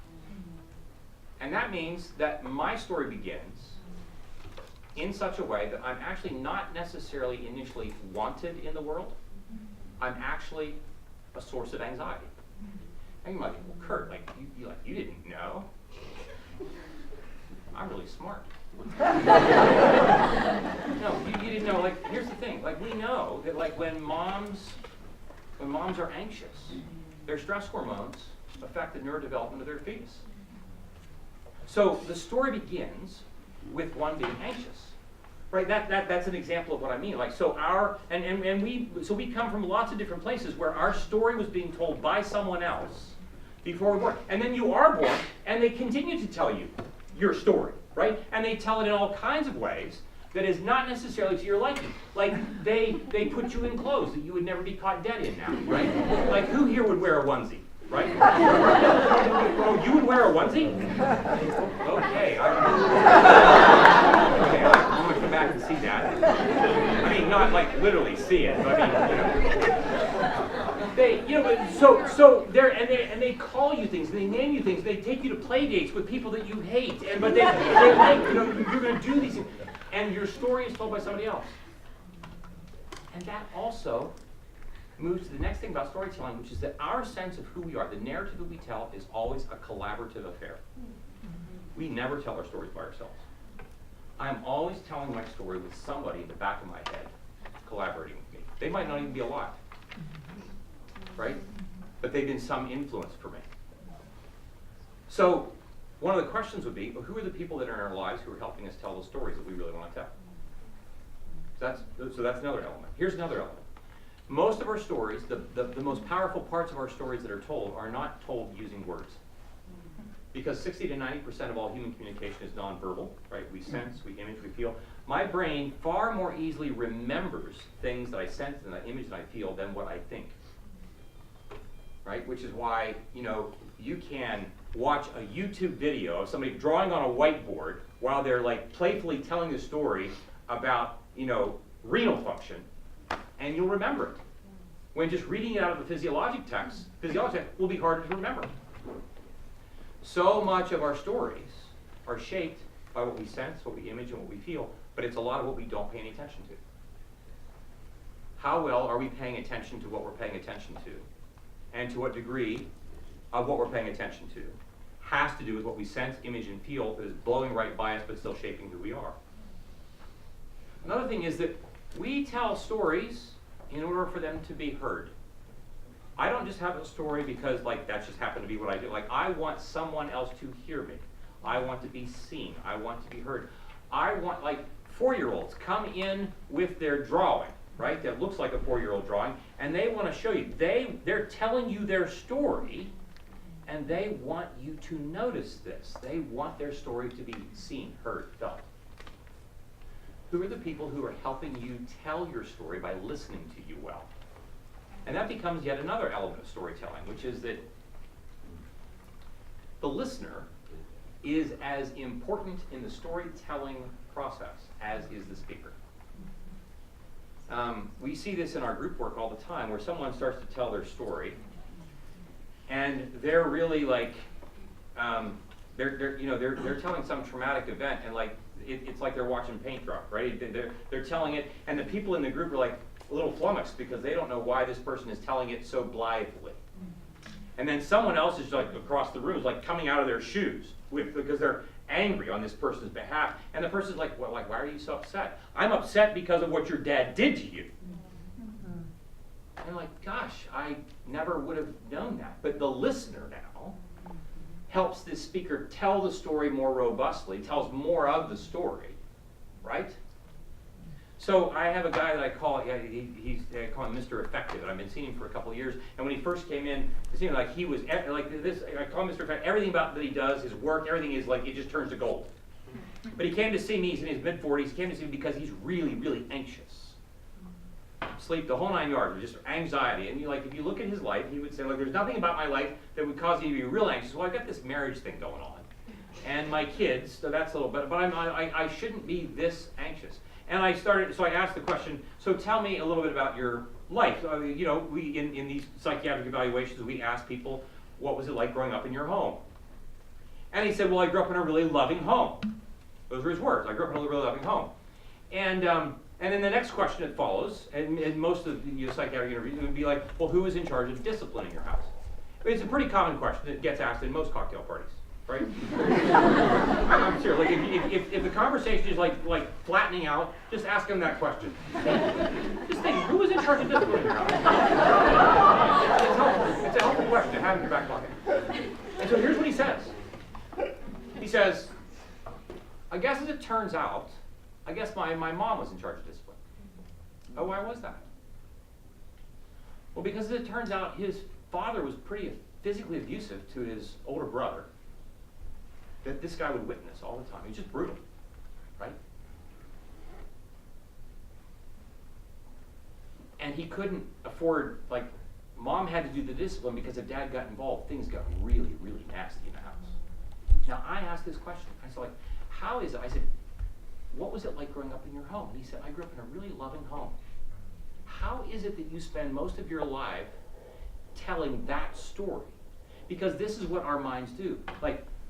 And that means that my story begins in such a way that I'm actually not necessarily initially wanted in the world. I'm actually a source of anxiety. And you might be, well, Curt, like you didn't know. I'm really smart. No, you didn't know. Like, here's the thing. Like, we know that, like, when moms are anxious, their stress hormones affect the neurodevelopment of their fetus. So the story begins with one being anxious, right? That's an example of what I mean. Like, so we come from lots of different places where our story was being told by someone else before we were born, and then you are born, and they continue to tell you your story, right? And they tell it in all kinds of ways that is not necessarily to your liking. Like, they put you in clothes that you would never be caught dead in now, right? Like, who here would wear a onesie, right? Oh, you would wear a onesie? Okay, I'm going to come back and see that. I mean, not like literally see it, but I mean, they call you things, and they name you things, and they take you to play dates with people that you hate, but they like, you're going to do these things, and your story is told by somebody else. And that also moves to the next thing about storytelling, which is that our sense of who we are, the narrative that we tell, is always a collaborative affair. We never tell our stories by ourselves. I'm always telling my story with somebody in the back of my head collaborating with me. They might not even be alive, right? But they've been some influence for me. So one of the questions would be, well, who are the people that are in our lives who are helping us tell the stories that we really want to tell? So that's another element. Here's another element. Most of our stories, the most powerful parts of our stories that are told are not told using words. Because 60 to 90% of all human communication is nonverbal, right? We sense, we image, we feel. My brain far more easily remembers things that I sense and that image that I feel than what I think. Right? Which is why, you can watch a YouTube video of somebody drawing on a whiteboard while they're like playfully telling a story about, renal function, and you'll remember it. when just reading it out of the physiologic text will be harder to remember. So much of our stories are shaped by what we sense, what we image, and what we feel, but it's a lot of what we don't pay any attention to. How well are we paying attention to what we're paying attention to? And to what degree of what we're paying attention to has to do with what we sense, image, and feel that is blowing right by us but still shaping who we are. Another thing is that we tell stories in order for them to be heard. I don't just have a story because that's just happened to be what I do. I want someone else to hear me. I want to be seen. I want to be heard. I want 4-year-olds come in with their drawing, right? That looks like a 4-year-old drawing, and they want to show you. They're telling you their story, and they want you to notice this. They want their story to be seen, heard, felt. Who are the people who are helping you tell your story by listening to you well? And that becomes yet another element of storytelling, which is that the listener is as important in the storytelling process as is the speaker. We see this in our group work all the time, where someone starts to tell their story, and they're really they're telling some traumatic event, and it's like they're watching paint drop, right? They're telling it, and the people in the group are a little flummoxed because they don't know why this person is telling it so blithely. And then someone else is across the room is coming out of their shoes because they're angry on this person's behalf, and the person's why are you so upset? I'm upset because of what your dad did to you. And I'm gosh, I never would have known that. But the listener now helps this speaker tell the story more robustly, tells more of the story, right? So I have a guy that I call, I call him Mr. Effective, and I've been seeing him for a couple of years. And when he first came in, it seemed like he was this. I call him Mr. Effective. Everything about that he does, his work, everything is it just turns to gold. But he came to see me. He's in his mid-40s. He came to see me because he's really, really anxious. Sleep the whole 9 yards, just anxiety. And if you look at his life, he would say, there's nothing about my life that would cause you to be real anxious. Well, I've got this marriage thing going on, and my kids. So that's a little bit. But I shouldn't be this anxious. And I asked the question, so tell me a little bit about your life. We in these psychiatric evaluations, we ask people, what was it like growing up in your home? And he said, well, I grew up in a really loving home. Those were his words. I grew up in a really loving home. And then the next question that follows, and most of the psychiatric interviews would be well, who is in charge of discipline in your house? It's a pretty common question that gets asked in most cocktail parties, right? I'm serious. If the conversation is flattening out, just ask them that question. Just think, who is in charge of discipline in your house? It's helpful. It's a helpful question to have in your back pocket. And so here's what he says. He says, I guess as it turns out, my mom was in charge of discipline. Oh, why was that? Well, because as it turns out, his father was pretty physically abusive to his older brother that this guy would witness all the time. He was just brutal, right? And he couldn't afford, mom had to do the discipline because if dad got involved, things got really, really nasty in the house. Now, I asked this question. I said, how is it? I said, what was it like growing up in your home? And he said, I grew up in a really loving home. How is it that you spend most of your life telling that story? Because this is what our minds do.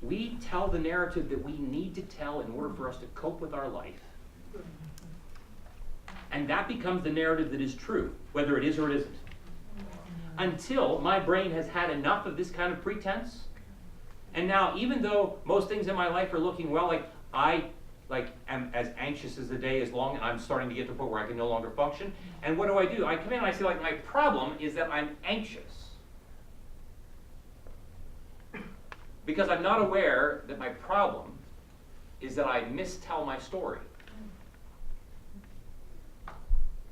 We tell the narrative that we need to tell in order for us to cope with our life. And that becomes the narrative that is true, whether it is or it isn't. Until my brain has had enough of this kind of pretense. And now, even though most things in my life are looking well, I am as anxious as the day is long, and I'm starting to get to the point where I can no longer function. And what do? I come in and I say, my problem is that I'm anxious. Because I'm not aware that my problem is that I mistell my story.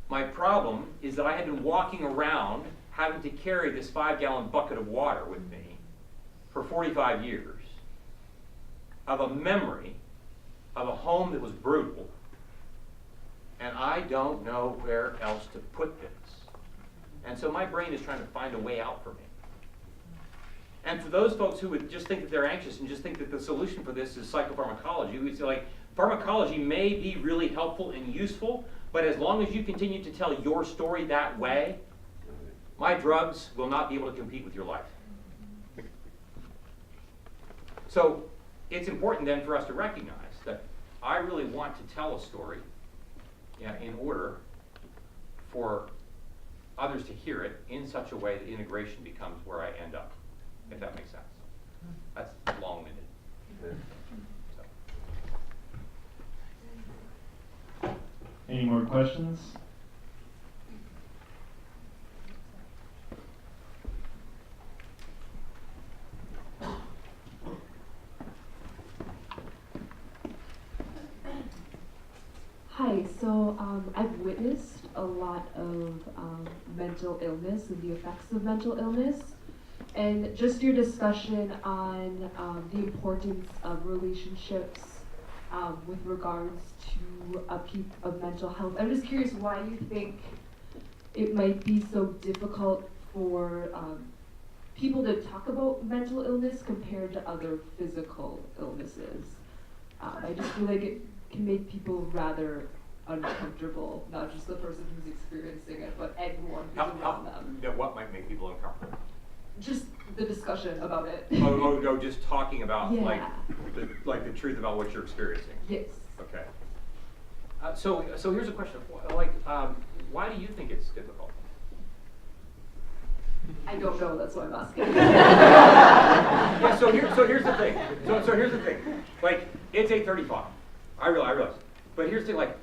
My problem is that I had been walking around having to carry this 5-gallon bucket of water with me for 45 years of a memory of a home that was brutal, and I don't know where else to put this. And so my brain is trying to find a way out for me. And for those folks who would just think that they're anxious and just think that the solution for this is psychopharmacology, we'd say pharmacology may be really helpful and useful, but as long as you continue to tell your story that way, My drugs will not be able to compete with your life. So it's important then for us to recognize that I really want to tell a story in order for others to hear it in such a way that integration becomes where I end up, if that makes sense. That's long-winded. So. Any more questions? Hi, so I've witnessed a lot of mental illness and the effects of mental illness, and just your discussion on the importance of relationships with regards to of mental health. I'm just curious why you think it might be so difficult for people to talk about mental illness compared to other physical illnesses. I just feel like it can make people rather uncomfortable, not just the person who's experiencing it, but anyone who's around them. What might make people uncomfortable? Just the discussion about it. No, just talking about Yeah. like the truth about what you're experiencing. Yes. Okay. So here's a question. Why do you think it's difficult? I don't know, that's why I'm asking. Yeah, so here's the thing. So here's the thing. Like, it's 8:35. I realize. But here's the thing, like,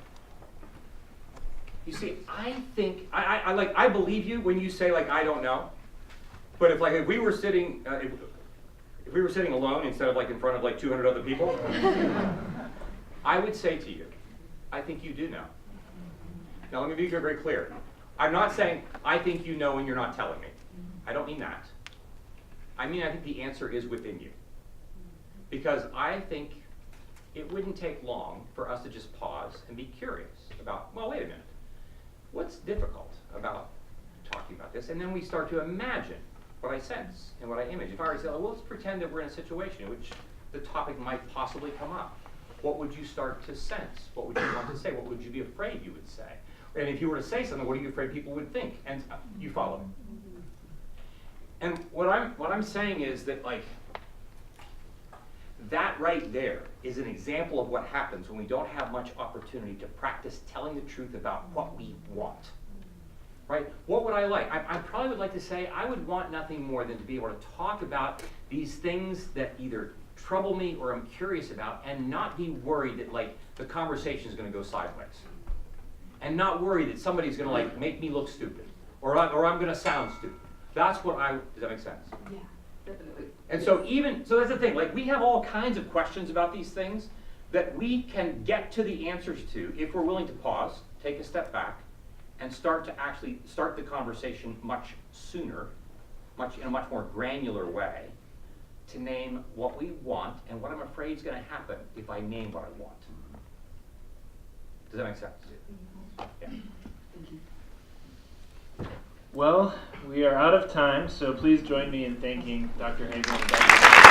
you see, I think I believe you when you say like I don't know. But if we were sitting if we were sitting alone instead of like in front of like 200 other people, I would say to you, I think you do know. Now let me be very clear. I'm not saying I think you know and you're not telling me. I don't mean that. I mean I think the answer is within you. Because I think it wouldn't take long for us to just pause and be curious about, well, wait a minute. What's difficult about talking about this? And then we start to imagine what I sense and what I image. If I were to say, well, let's pretend that we're in a situation in which the topic might possibly come up. What would you start to sense? What would you want to say? What would you be afraid you would say? And if you were to say something, what are you afraid people would think? And you follow me. And what I'm saying is that, like, that right there is an example of what happens when we don't have much opportunity to practice telling the truth about what we want. Right? What would I like? I probably would like to say I would want nothing more than to be able to talk about these things that either trouble me or I'm curious about, and not be worried that like the conversation is going to go sideways, and not worry that somebody's going to like make me look stupid, or I'm going to sound stupid. That's what does that make sense? Yeah, definitely. And so that's the thing, like we have all kinds of questions about these things that we can get to the answers to if we're willing to pause, take a step back, and start the conversation much sooner, in a much more granular way, to name what we want and what I'm afraid is going to happen if I name what I want. Does that make sense? Yeah. Well, we are out of time, so please join me in thanking Dr. Hagen and Dr.